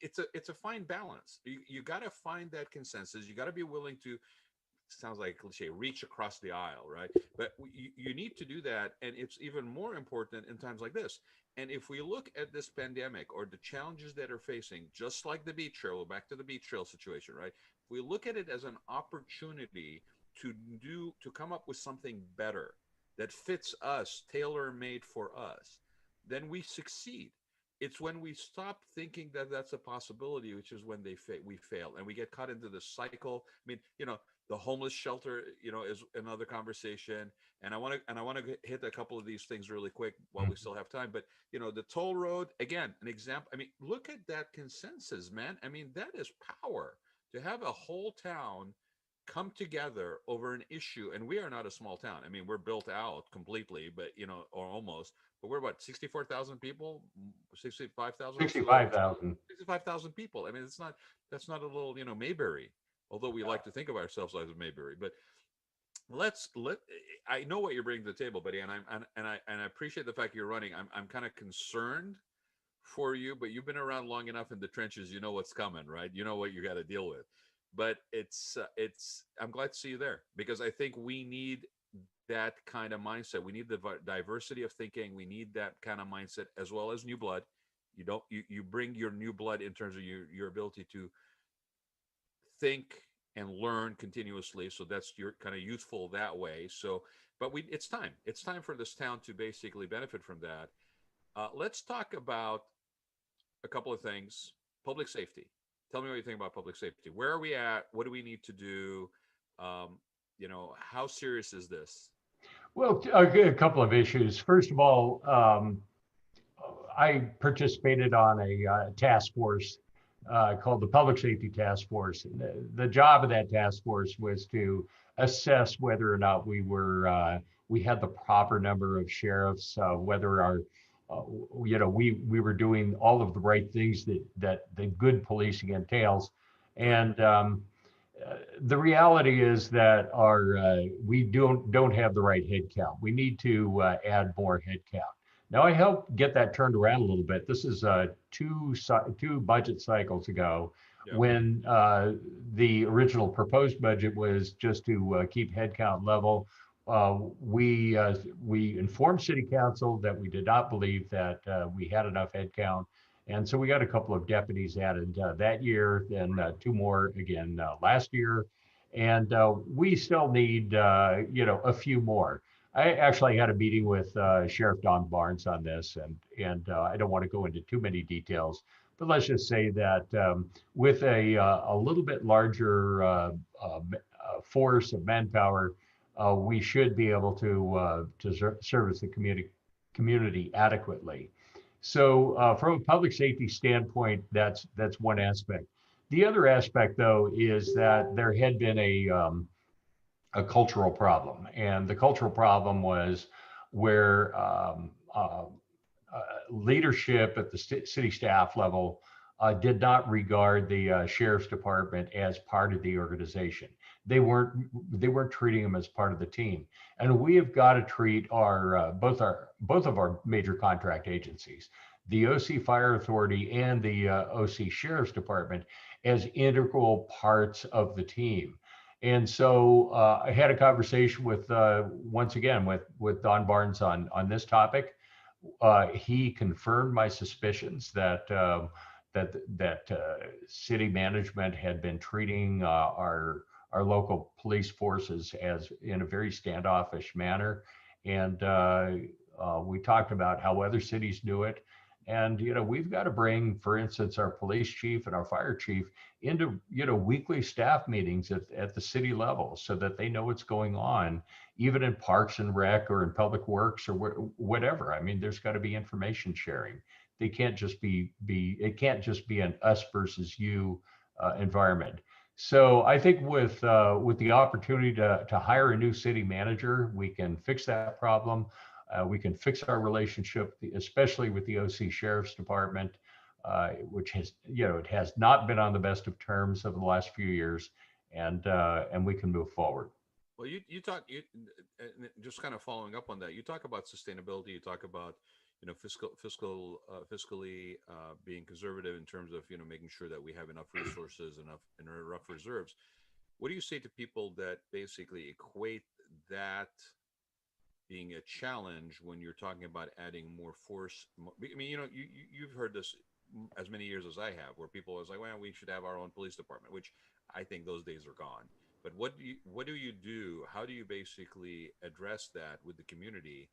S1: it's a fine balance. You got to find that consensus. You got to be willing to, sounds like a cliche, reach across the aisle, right? But you need to do that, and it's even more important in times like this. And if we look at this pandemic or the challenges that are facing, just like the beach trail, back to the beach trail situation, right? If we look at it as an opportunity to come up with something better that fits us, tailor made for us, then we succeed. It's when we stop thinking that that's a possibility, which is when we fail, and we get caught into the cycle. I mean, the homeless shelter, is another conversation. And I want to hit a couple of these things really quick while we still have time. But the toll road, again, an example. I mean, look at that consensus, man. I mean, that is power, to have a whole town come together over an issue. And we are not a small town. I mean, we're built out completely, but or almost. But we're about 64,000 people, 65,000. What's the
S2: 65,000.
S1: 65,000 people? I mean, that's not a little Mayberry, although we like to think of ourselves as Mayberry. But let I know what you're bringing to the table, buddy, and I appreciate the fact you're running. I'm kind of concerned for you, but you've been around long enough in the trenches. You know what's coming, right? You know what you got to deal with. But it's I'm glad to see you there, because I think we need that kind of mindset. We need the diversity of thinking. We need that kind of mindset, as well as new blood. You bring your new blood in terms of your ability to think and learn continuously. So that's, you're kind of youthful that way. So, but it's time for this town to basically benefit from that. Let's talk about a couple of things. Public safety. Tell me what you think about public safety. Where are we at? What do we need to do? How serious is this?
S2: Well, a couple of issues. First of all, I participated on a task force called the Public Safety Task Force. And the job of that task force was to assess whether or not we had the proper number of sheriffs, whether our we were doing all of the right things that the good policing entails.
S1: Right.
S2: And the reality is that we don't have the right head count. We need to add more head count. Now I helped get that turned around a little bit. This is two budget cycles ago
S1: Yep.
S2: when the original proposed budget was just to keep headcount level. We informed City Council that we did not believe that we had enough headcount, and so we got a couple of deputies added that year, then two more again last year, and we still need a few more. I actually had a meeting with Sheriff Don Barnes on this, and I don't want to go into too many details, but let's just say that with a little bit larger force of manpower, we should be able to service the community adequately. So from a public safety standpoint, that's one aspect. The other aspect, though, is that there had been a cultural problem, and the cultural problem was where leadership at the city staff level did not regard the sheriff's department as part of the organization. They weren't treating them as part of the team, and we have got to treat our both of our major contract agencies, the OC Fire Authority and the OC Sheriff's Department, as integral parts of the team. And so I had a conversation with once again with Don Barnes on this topic. He confirmed my suspicions that city management had been treating our local police forces as in a very standoffish manner, and we talked about how other cities do it. And we've got to bring, for instance, our police chief and our fire chief into weekly staff meetings at the city level, so that they know what's going on, even in Parks and Rec or in Public Works or whatever. I mean, there's got to be information sharing. They can't just be it can't just be an us versus you environment. So I think with the opportunity to hire a new city manager, we can fix that problem. We can fix our relationship, especially with the OC Sheriff's Department, which has, it has not been on the best of terms over the last few years, and we can move forward.
S1: Well, you talk just kind of following up on that. You talk about sustainability. You talk about fiscally being conservative in terms of making sure that we have enough resources, enough reserves. What do you say to people that basically equate that being a challenge when you're talking about adding more force? I mean, you've heard this as many years as I have, where people was like, well, we should have our own police department, which I think those days are gone. But what do you do? How do you basically address that with the community,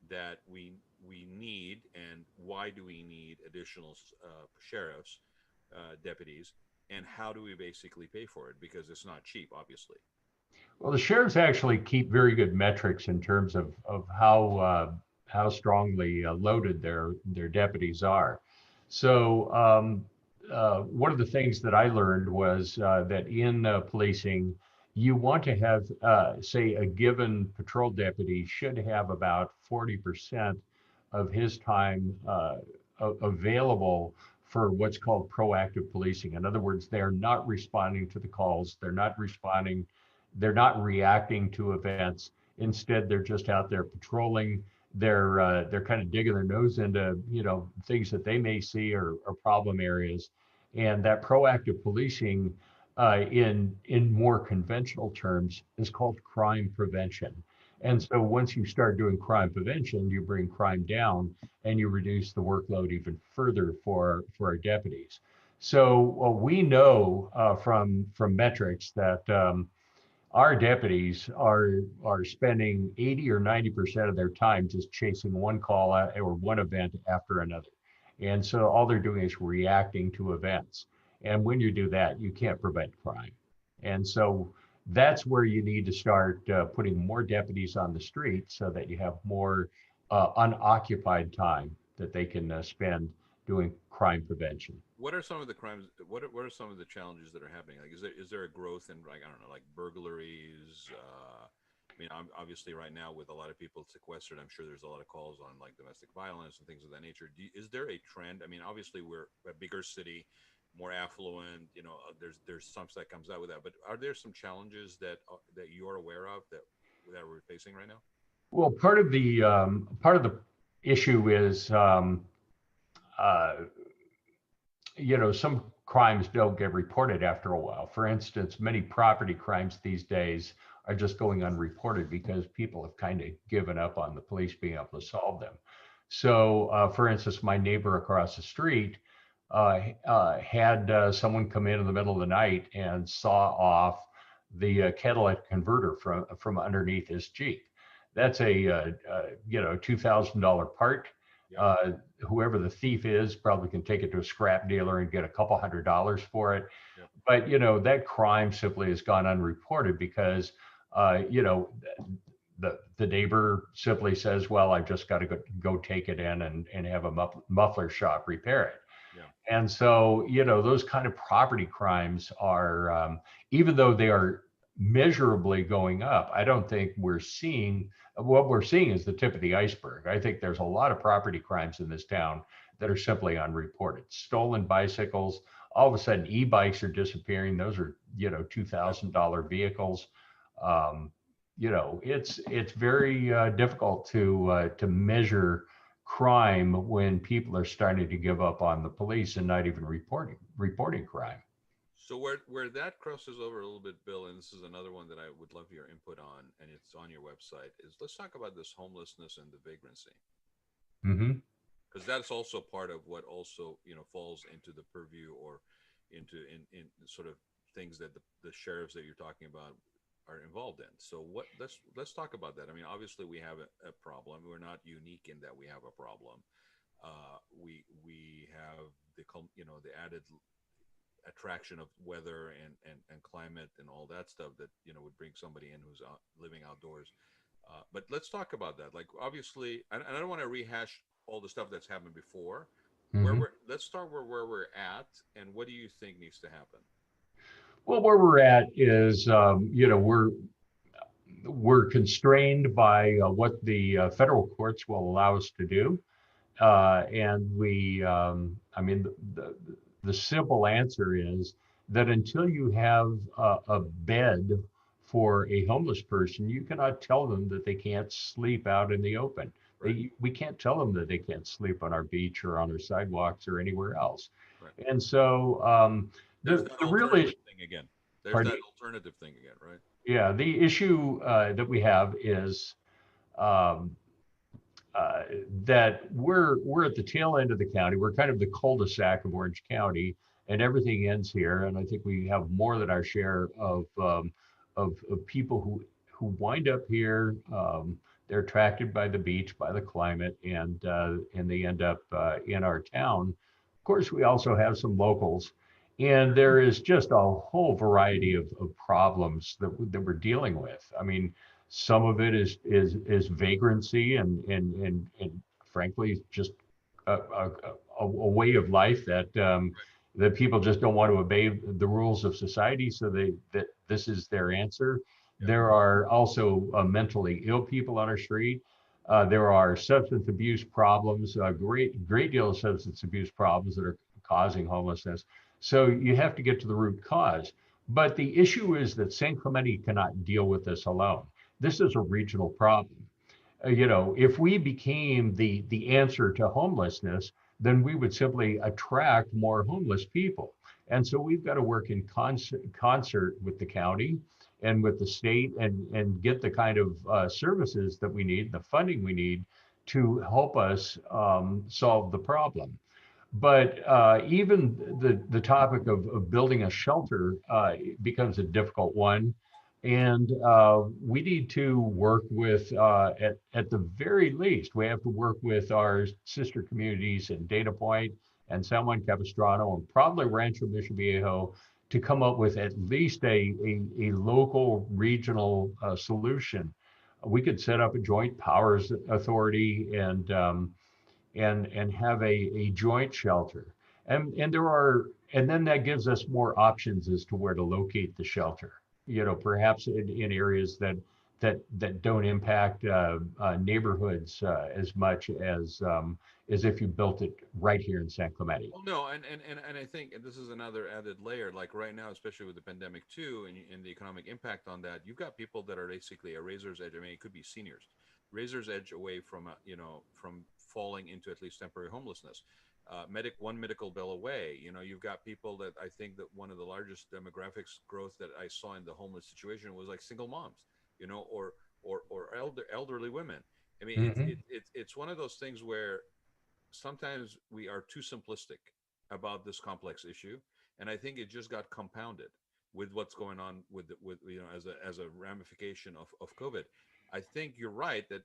S1: that we need, and why do we need additional sheriffs, deputies, and how do we basically pay for it? Because it's not cheap, obviously.
S2: Well, the sheriffs actually keep very good metrics in terms of how strongly loaded their deputies are. So one of the things that I learned was that in policing, you want to have, say, a given patrol deputy should have about 40% of his time available for what's called proactive policing. In other words, they're not responding to the calls. They're not reacting to events. Instead, they're just out there patrolling. They're kind of digging their nose into things that they may see or problem areas. And that proactive policing, in more conventional terms, is called crime prevention. And so once you start doing crime prevention, you bring crime down and you reduce the workload even further for our deputies. So we know from metrics that our deputies are spending 80 or 90% of their time just chasing one call or one event after another. And so all they're doing is reacting to events. And when you do that, you can't prevent crime. And so that's where you need to start putting more deputies on the street, so that you have more unoccupied time that they can spend doing crime prevention.
S1: What are some of the crimes? What are some of the challenges that are happening? Like, is there a growth in, like, I don't know, like burglaries? I mean, obviously right now with a lot of people sequestered, I'm sure there's a lot of calls on like domestic violence and things of that nature. Is there a trend? I mean, obviously we're a bigger city, more affluent. There's some that comes out with that. But are there some challenges that you're aware of that we're facing right now?
S2: Well, part of the issue is uh, some crimes don't get reported after a while. For instance, many property crimes these days are just going unreported because people have kind of given up on the police being able to solve them. So, for instance, my neighbor across the street had someone come in the middle of the night and saw off the catalytic converter from underneath his Jeep. That's a $2,000 part.
S1: Yeah.
S2: Whoever the thief is probably can take it to a scrap dealer and get a couple $100 for it.
S1: Yep.
S2: But that crime simply has gone unreported because uh, you know the neighbor simply says, well, I've just got to go take it in and have a muffler shop repair it.
S1: Yeah.
S2: And so, those kind of property crimes are, even though they are measurably going up, I don't think what we're seeing is the tip of the iceberg. I think there's a lot of property crimes in this town that are simply unreported. Stolen bicycles, all of a sudden e-bikes are disappearing. Those are, $2,000 vehicles. Um, it's very difficult to measure crime when people are starting to give up on the police and not even reporting crime.
S1: So where that crosses over a little bit, Bill, and this is another one that I would love your input on, and it's on your website, is let's talk about this homelessness and the vagrancy,
S2: Mm-hmm.
S1: because that's also part of what also falls into the purview or into in sort of things that the sheriffs that you're talking about are involved in. So let's talk about that. I mean, obviously we have a problem. We're not unique in that we have a problem. We have the added attraction of weather and climate and all that stuff that would bring somebody in who's living outdoors. But let's talk about that. Like, obviously, and I don't want to rehash all the stuff that's happened before.
S2: Mm-hmm.
S1: Let's start where we're at, and what do you think needs to happen?
S2: Well, where we're at is, we're constrained by what the federal courts will allow us to do. And I mean, the simple answer is that until you have a bed for a homeless person, you cannot tell them that they can't sleep out in the open.
S1: Right.
S2: We can't tell them that they can't sleep on our beach or on our sidewalks or anywhere else.
S1: Right.
S2: And so
S1: There's
S2: the,
S1: that
S2: the real issue,
S1: alternative thing again. There's
S2: pardon
S1: that
S2: me?
S1: alternative thing again, right?
S2: Yeah, the issue that we have is um, uh, that we're at the tail end of the county. We're kind of the cul-de-sac of Orange County, and everything ends here. And I think we have more than our share of people who wind up here. They're attracted by the beach, by the climate, and they end up in our town. Of course, we also have some locals, and there is just a whole variety of problems that we're dealing with. I mean, some of it is vagrancy and frankly just a way of life that people just don't want to obey the rules of society, so that this is their answer.
S1: Yeah.
S2: There are also mentally ill people on our street. There are substance abuse problems, a great deal of substance abuse problems that are causing homelessness. So you have to get to the root cause. But the issue is that San Clemente cannot deal with this alone. This is a regional problem. If we became the answer to homelessness, then we would simply attract more homeless people. And so we've got to work in concert with the county and with the state and get the kind of services that we need, the funding we need to help us solve the problem. But even the topic of building a shelter becomes a difficult one. And we need to work with, at the very least, we have to work with our sister communities in Dana Point and San Juan Capistrano and probably Rancho Mission Viejo to come up with at least a local regional solution. We could set up a joint powers authority and and have a joint shelter. And there are, and then that gives us more options as to where to locate the shelter. Perhaps in areas that don't impact neighborhoods as much as if you built it right here in San Clemente.
S1: Well, no, and I think and this is another added layer. Like right now, especially with the pandemic too, and the economic impact on that, you've got people that are basically a razor's edge. I mean, it could be seniors, razor's edge away from from falling into at least temporary homelessness. One medical bill away. You've got people that I think that one of the largest demographics growth that I saw in the homeless situation was like single moms, or elderly women. I mean,
S2: Hmm.
S1: it's one of those things where sometimes we are too simplistic about this complex issue, and I think it just got compounded with what's going on with as a ramification of COVID. I think you're right that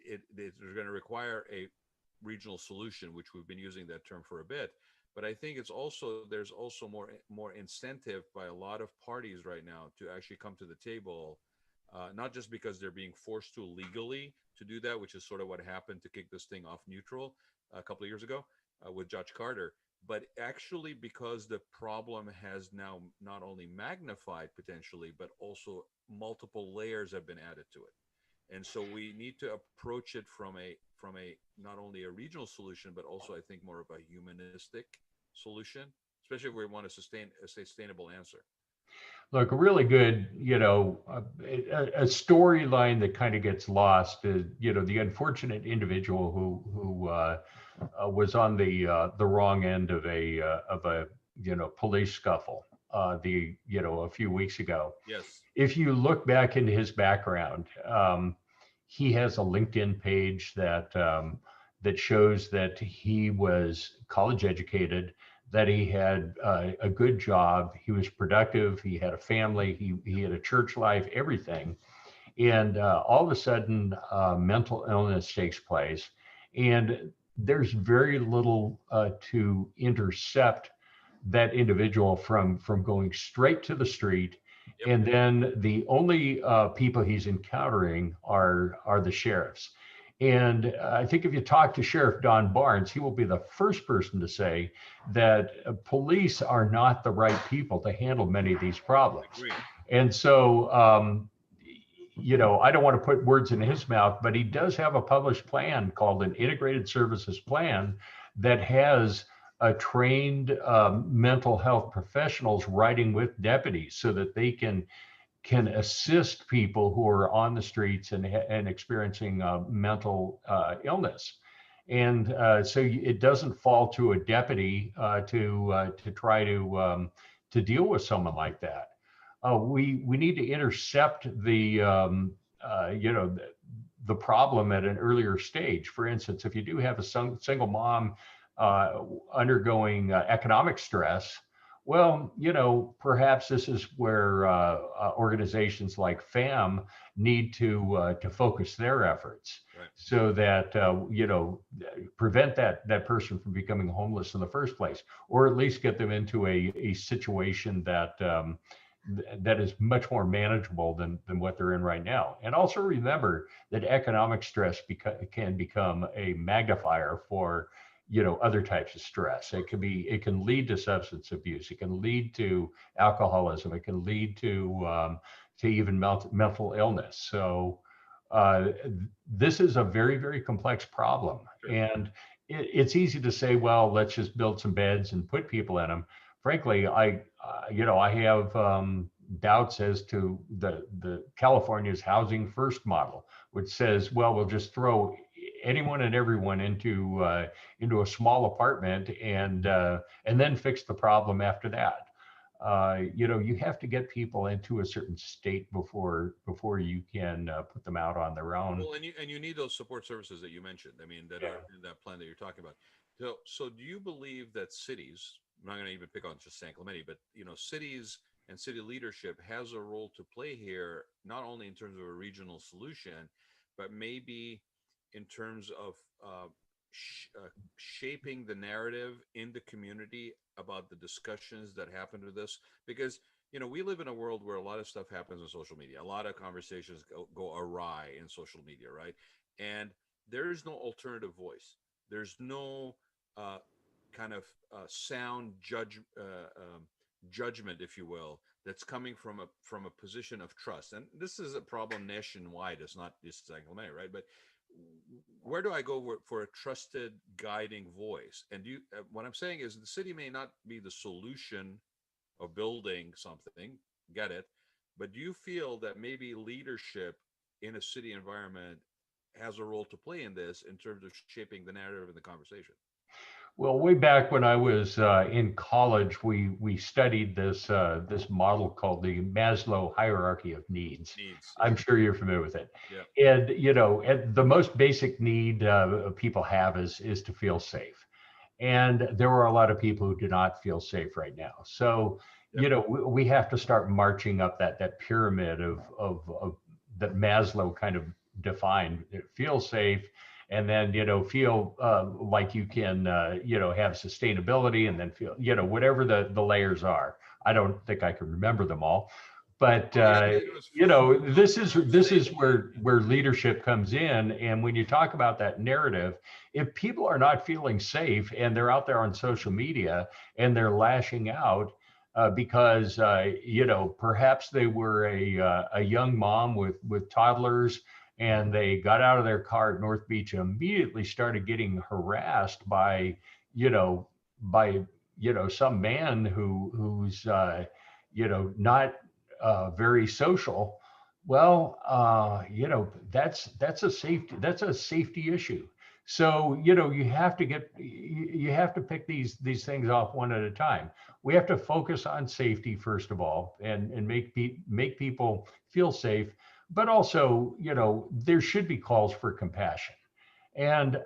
S1: it's going to require a regional solution, which we've been using that term for a bit. But I think there's also more incentive by a lot of parties right now to actually come to the table, not just because they're being forced to legally to do that, which is sort of what happened to kick this thing off neutral a couple of years ago with Judge Carter, but actually because the problem has now not only magnified potentially, but also multiple layers have been added to it. And so we need to approach it from a not only a regional solution, but also I think more of a humanistic solution, especially if we want to sustain a sustainable answer.
S2: Look, a really good, a storyline that kind of gets lost is, the unfortunate individual who was on the wrong end of a police scuffle a few weeks ago.
S1: Yes.
S2: If you look back into his background, he has a LinkedIn page that shows that he was college educated, that he had a good job, he was productive, he had a family, he had a church life, everything. And all of a sudden, mental illness takes place, and there's very little to intercept that individual from going straight to the street.
S1: Yep.
S2: And then the only people he's encountering are the sheriffs. And I think if you talk to Sheriff Don Barnes, he will be the first person to say that police are not the right people to handle many of these problems.
S1: Agreed.
S2: And so, I don't want to put words in his mouth, but he does have a published plan called an integrated services plan that has trained mental health professionals writing with deputies so that they can assist people who are on the streets and experiencing mental illness. And so it doesn't fall to a deputy to try to deal with someone like that. We need to intercept the problem at an earlier stage. For instance, if you do have a single mom undergoing economic stress, well, perhaps this is where organizations like FAM need to focus their efforts,
S1: Right.
S2: so that prevent that person from becoming homeless in the first place, or at least get them into a situation that is much more manageable than what they're in right now. And also remember that economic stress can become a magnifier for other types of stress. It can lead to substance abuse, it can lead to alcoholism, it can lead to even mental illness. So uh, this is a very, very complex problem.
S1: Sure.
S2: And it's easy to say, well, let's just build some beds and put people in them. Frankly, I have doubts as to the California's housing first model, which says, well, we'll just throw anyone and everyone into a small apartment and then fix the problem after that. You have to get people into a certain state before you can put them out on their own.
S1: Well, and you need those support services that you mentioned. I mean, that
S2: Yeah.
S1: are in that plan that you're talking about. So do you believe that cities? I'm not going to even pick on just San Clemente, but cities and city leadership has a role to play here, not only in terms of a regional solution, but maybe in terms of shaping the narrative in the community about the discussions that happen to this, because we live in a world where a lot of stuff happens on social media. A lot of conversations go awry in social media, right? And there is no alternative voice. there's no uh, kind of sound judgment, if you will, that's coming from a position of trust. And this is a problem nationwide. It's not just San Clemente, right? But where do I go for a trusted guiding voice? And what I'm saying is the city may not be the solution of building something, get it? But do you feel that maybe leadership in a city environment has a role to play in this in terms of shaping the narrative and the conversation?
S2: Well, way back when I was in college, we studied this model called the Maslow hierarchy of needs.
S1: Needs, yeah,
S2: I'm sure you're familiar with it.
S1: yeah,
S2: And the most basic need people have is to feel safe. And there are a lot of people who do not feel safe right now. So
S1: yep.
S2: we have to start marching up that pyramid of that Maslow kind of defined. Feel safe, and then feel like you can have sustainability, and then feel whatever the layers are. I don't think I can remember them all, but
S1: Well, yeah, it was food,
S2: this is
S1: safety.
S2: where leadership comes in. And when you talk about that narrative, if people are not feeling safe and they're out there on social media and they're lashing out because perhaps they were a young mom with toddlers, and they got out of their car at North Beach and immediately started getting harassed by you know by some man who's not very social. Well, that's a safety issue. So you have to pick these things off one at a time. We have to focus on safety first of all, and make people feel safe. But also, there should be calls for compassion. And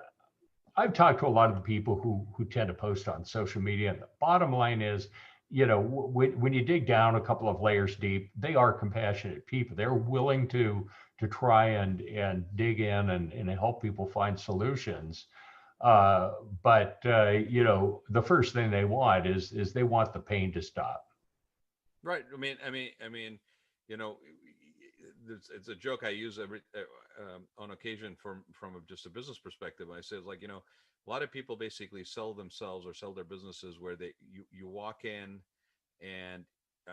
S2: I've talked to a lot of the people who tend to post on social media. And the bottom line is, when you dig down a couple of layers deep, they are compassionate people. They're willing to try and dig in and help people find solutions. But the first thing they want is they want the pain to stop.
S1: Right. I mean, you know, it's a joke I use on occasion just a business perspective. I say it's like, a lot of people basically sell themselves or sell their businesses where you walk in and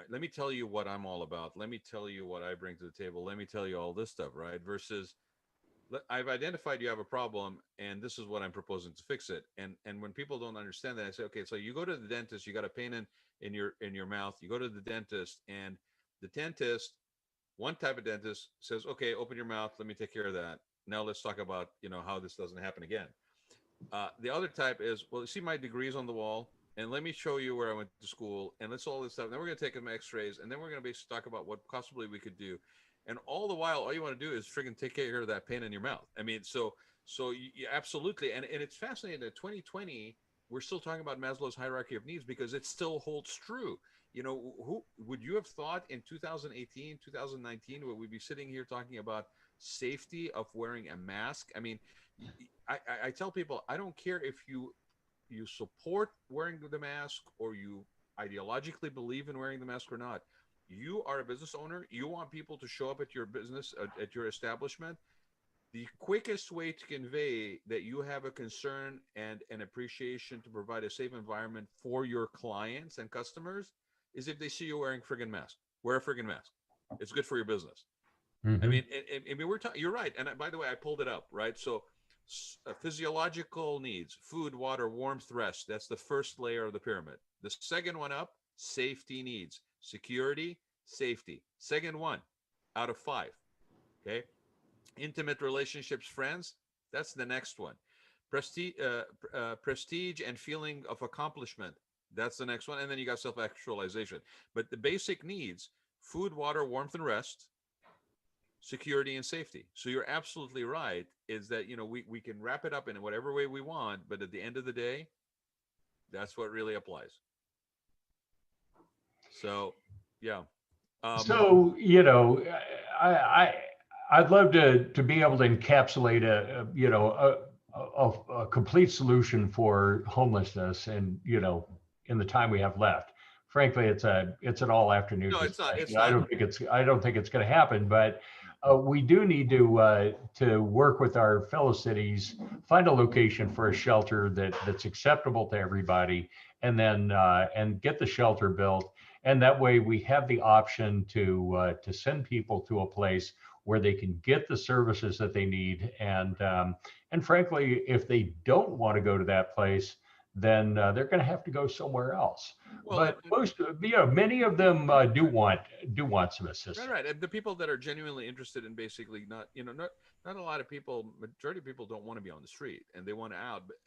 S1: let me tell you what I'm all about. Let me tell you what I bring to the table. Let me tell you all this stuff, right? Versus I've identified you have a problem and this is what I'm proposing to fix it. And when people don't understand that, I say, okay, so you go to the dentist, you got a pain in your mouth, you go to the dentist, and the dentist, one type of dentist says, okay, open your mouth, let me take care of that. Now let's talk about, how this doesn't happen again. The other type is, well, you see my degrees on the wall, and let me show you where I went to school, and let's all this stuff. And then we're going to take some X-rays, and then we're going to basically talk about what possibly we could do. And all the while, all you want to do is friggin' take care of that pain in your mouth. I mean, so you absolutely, and it's fascinating that 2020 we're still talking about Maslow's hierarchy of needs because it still holds true. Who would you have thought in 2018, 2019, would we be sitting here talking about safety of wearing a mask? I mean, I tell people, I don't care if you support wearing the mask or you ideologically believe in wearing the mask or not. You are a business owner. You want people to show up at your business, at your establishment. The quickest way to convey that you have a concern and an appreciation to provide a safe environment for your clients and customers is if they see you wearing a friggin' mask. Wear a friggin' mask. It's good for your business. I
S2: Mm-hmm.
S1: mean, we're talking. You're right. And by the way, I pulled it up. Right. So, physiological needs: food, water, warmth, rest. That's the first layer of the pyramid. The second one up: safety needs: security, safety. Second one, out of five. Okay. Intimate relationships, friends. That's the next one. Prestige and feeling of accomplishment. That's the next one. And then you got self-actualization. But the basic needs: food, water, warmth, and rest, security and safety. So you're absolutely right, is that we can wrap it up in whatever way we want, but at the end of the day, that's what really applies. So yeah.
S2: So, I, I I'd love to be able to encapsulate a complete solution for homelessness, and in the time we have left. Frankly, it's an all afternoon
S1: No, it's not.
S2: discussion.
S1: It's not.
S2: I don't think it's going to happen, but We do need to work with our fellow cities, find a location for a shelter that's acceptable to everybody, and get the shelter built. And that way, we have the option to send people to a place where they can get the services that they need. And frankly, if they don't want to go to that place, then they're going to have to go somewhere else.
S1: Well,
S2: But many of them do want some
S1: right,
S2: assistance.
S1: right. And the people that are genuinely interested in basically not, not a lot of people, majority of people don't want to be on the street and they want out, but,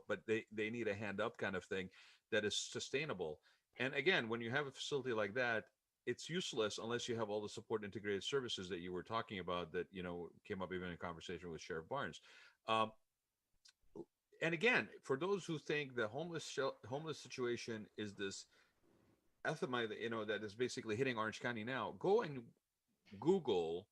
S1: but they need a hand up kind of thing that is sustainable. And again, when you have a facility like that, it's useless unless you have all the support integrated services that you were talking about that, came up even in conversation with Sheriff Barnes. Um, and again, for those who think the homeless situation is this epidemic, that is basically hitting Orange County now, go and Google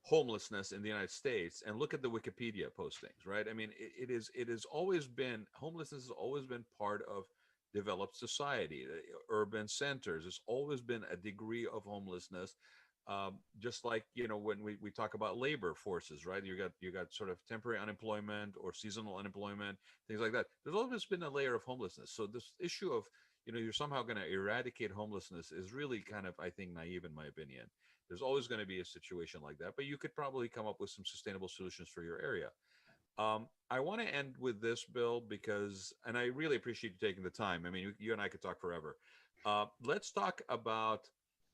S1: homelessness in the United States and look at the Wikipedia postings, right? I mean, it has always been, homelessness has always been part of developed society, urban centers. There's always been a degree of homelessness. Just like, when we talk about labor forces, right? You got sort of temporary unemployment or seasonal unemployment, things like that. There's always been a layer of homelessness. So this issue of, you're somehow going to eradicate homelessness is really kind of, I think, naive in my opinion. There's always going to be a situation like that, but you could probably come up with some sustainable solutions for your area. I want to end with this, Bill, because, and I really appreciate you taking the time. I mean, you and I could talk forever. Let's talk about,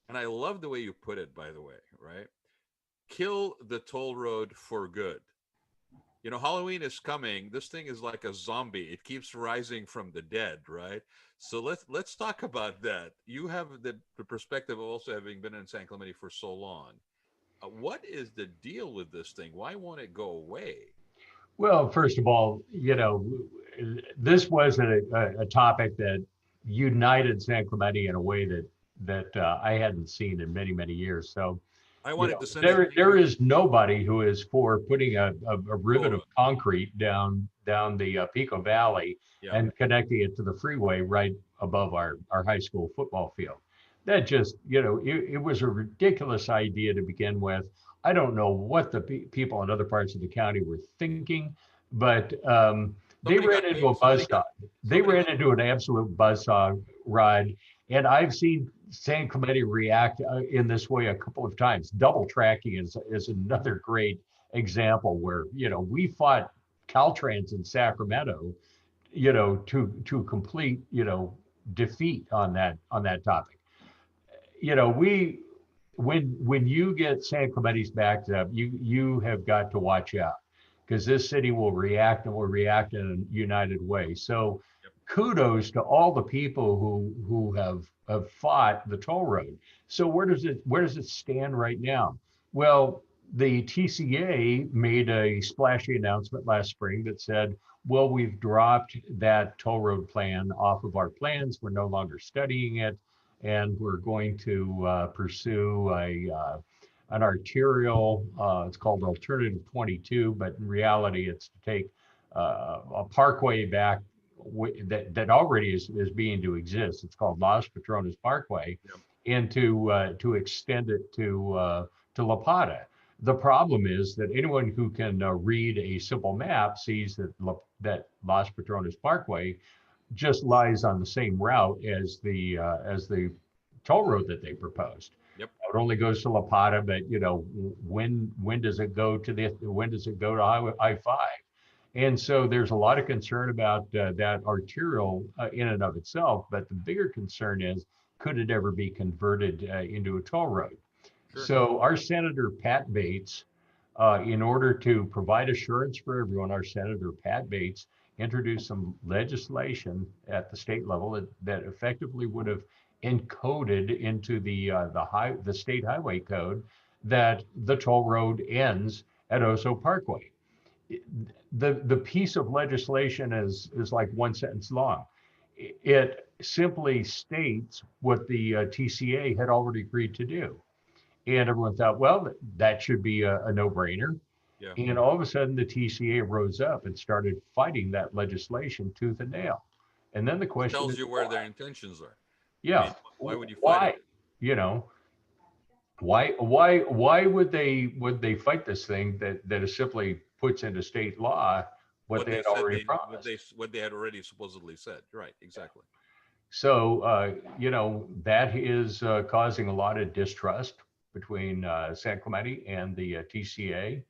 S1: and I love the way you put it, by the way, right? Kill the toll road for good. Halloween is coming. This thing is like a zombie. It keeps rising from the dead, right? So let's talk about that. You have the perspective of also having been in San Clemente for so long. What is the deal with this thing? Why won't it go away?
S2: Well, first of all, this was a topic that united San Clemente in a way that I hadn't seen in many, many years. So,
S1: I wanted to send a
S2: there is nobody who is for putting a ribbon
S1: oh,
S2: of concrete down the Pico Valley
S1: yeah,
S2: and connecting it to the freeway right above our high school football field. That just, it was a ridiculous idea to begin with. I don't know what the people in other parts of the county were thinking, but they
S1: somebody
S2: ran
S1: got
S2: into
S1: paid.
S2: a buzzsaw. They
S1: Somebody
S2: ran
S1: got
S2: into an absolute buzzsaw ride, and I've seen San Clemente react in this way a couple of times. Double tracking is another great example where we fought Caltrans in Sacramento, to complete defeat on that topic. We when you get San Clemente's backed up, you have got to watch out because this city will react and will react in a united way. So
S1: yep.
S2: kudos to all the people who have fought the toll road. So where does it stand right now? Well, the TCA made a splashy announcement last spring that said, well, we've dropped that toll road plan off of our plans. We're no longer studying it, and we're going to pursue an arterial. It's called Alternative 22, but in reality, it's to take a parkway back that already is being to exist. It's called Las Patronas Parkway,
S1: Yep.
S2: and to extend it to La Pata. The problem is that anyone who can read a simple map sees that Las Patronas Parkway just lies on the same route as the toll road that they proposed.
S1: Yep.
S2: It only goes to La Pata, but when does it go to I-5? And so there's a lot of concern about that arterial in and of itself, but the bigger concern is, could it ever be converted into a toll road?
S1: Sure.
S2: So our Senator Pat Bates, in order to provide assurance for everyone, our Senator Pat Bates introduced some legislation at the state level that effectively would have encoded into the state highway code that the toll road ends at Oso Parkway. The piece of legislation is like one sentence long. It simply states what the TCA had already agreed to do. And everyone thought, well, that should be a no-brainer.
S1: Yeah.
S2: And all of a sudden, the TCA rose up and started fighting that legislation tooth and nail. And then the
S1: It
S2: question
S1: tells
S2: is,
S1: you where
S2: why?
S1: their intentions are. I
S2: Yeah,
S1: mean, why would you fight it?
S2: why? You know, Why would they fight this thing that is simply puts into state law what
S1: What
S2: they
S1: they
S2: had
S1: said
S2: already
S1: they
S2: promised?
S1: what they had already supposedly said. Right, exactly.
S2: So, that is causing a lot of distrust between San Clemente and the TCA.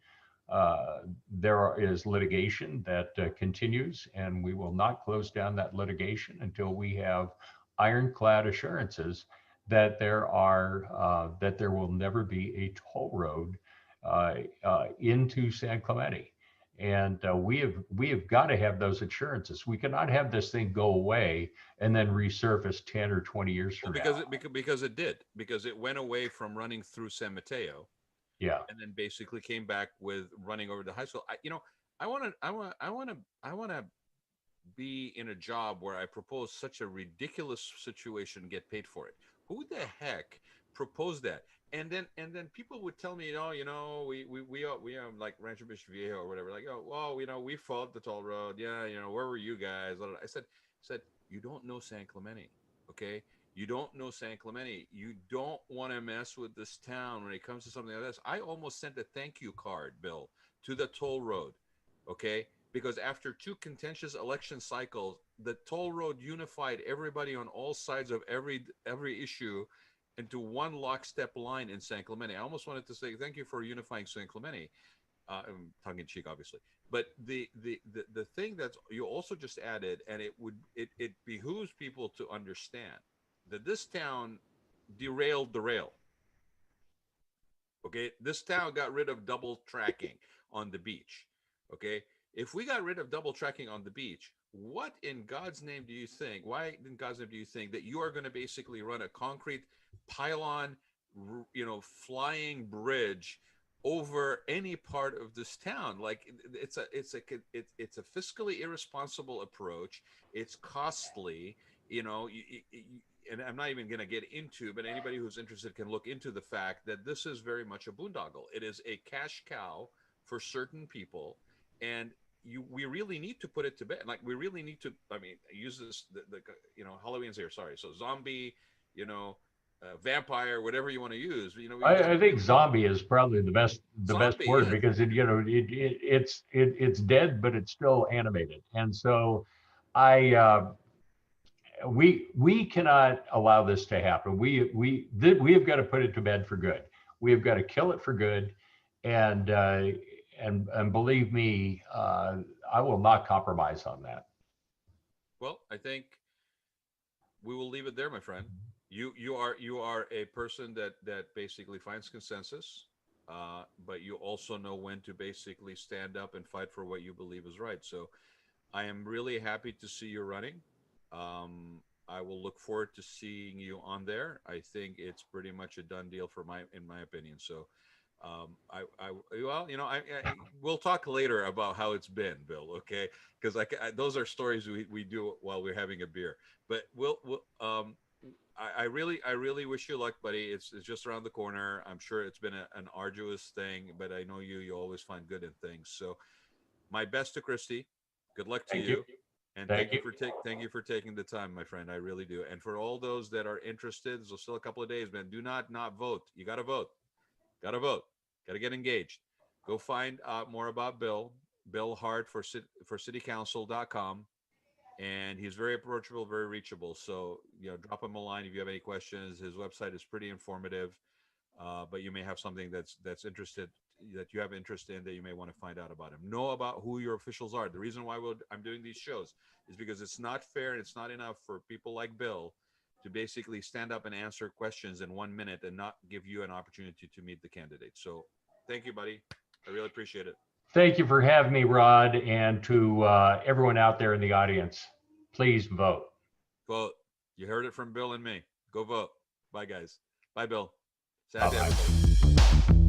S2: There is litigation that continues, and we will not close down that litigation until we have ironclad assurances that there will never be a toll road into San Clemente. And we have got to have those assurances. We cannot have this thing go away and then resurface 10 or 20 years
S1: Well,
S2: from now.
S1: because it did, because it went away from running through San Mateo,
S2: Yeah.
S1: and then basically came back with running over to high school. I want to be in a job where I propose such a ridiculous situation and get paid for it. Who the heck proposed that? And then people would tell me, oh, we like Rancho Bishop Viejo or whatever. Like, oh, well, we followed the toll road. Yeah, where were you guys? I said, you don't know San Clemente, okay? You don't know San Clemente. You don't want to mess with this town when it comes to something like this. I almost sent a thank you card, Bill, to the toll road, okay? Because after two contentious election cycles, the toll road unified everybody on all sides of every issue into one lockstep line in San Clemente. I almost wanted to say thank you for unifying San Clemente, tongue in cheek, obviously. But the thing that you also just added, and it behooves people to understand that this town derailed the rail. Okay, this town got rid of double tracking on the beach. Okay, if we got rid of double tracking on the beach, what in God's name do you think? Why in God's name do you think that you are going to basically run a concrete pylon, flying bridge over any part of this town? Like it's a fiscally irresponsible approach. It's costly. And I'm not even going to get into, but anybody who's interested can look into the fact that this is very much a boondoggle. It is a cash cow for certain people, and we really need to put it to bed. Like we really need to. I mean, use this Halloween's here. Sorry, so zombie, vampire, whatever you want to use. We got
S2: I think zombie is probably the best
S1: zombie.
S2: word
S1: Yeah.
S2: because it's dead, but it's still animated. And so I we cannot allow this to happen. We have got to put it to bed for good. We have got to kill it for good, and and believe me, I will not compromise on that.
S1: Well, I think we will leave it there, my friend. You are a person that basically finds consensus, but you also know when to basically stand up and fight for what you believe is right. So I am really happy to see you running. I will look forward to seeing you on there. I think it's pretty much a done deal in my opinion. So well, we'll talk later about how it's been, Bill. Okay, because those are stories we do while we're having a beer. But I really wish you luck, buddy. It's just around the corner. I'm sure it's been an arduous thing, but I know you always find good in things. So my best to Christy. Good luck to
S2: Thank you.
S1: you. And
S2: Thank you.
S1: thank you for taking the time, my friend. I really do. And for all those that are interested, there's still a couple of days, man. Do not vote. You got to vote. Got to vote. Got to get engaged. Go find out more about Bill. Bill Hart for citycouncil.com. And he's very approachable, very reachable. So drop him a line if you have any questions. His website is pretty informative, but you may have something that's interested that you have interest in that you may want to find out about him. Know about who your officials are. The reason why I'm doing these shows is because it's not fair and it's not enough for people like Bill to basically stand up and answer questions in 1 minute and not give you an opportunity to meet the candidate. So thank you, buddy. I really appreciate it.
S2: Thank you for having me, Rod, and to everyone out there in the audience. Please vote.
S1: Vote. You heard it from Bill and me. Go vote. Bye, guys. Bye, Bill. Sad
S2: Bye
S1: to
S2: bye.
S1: everybody.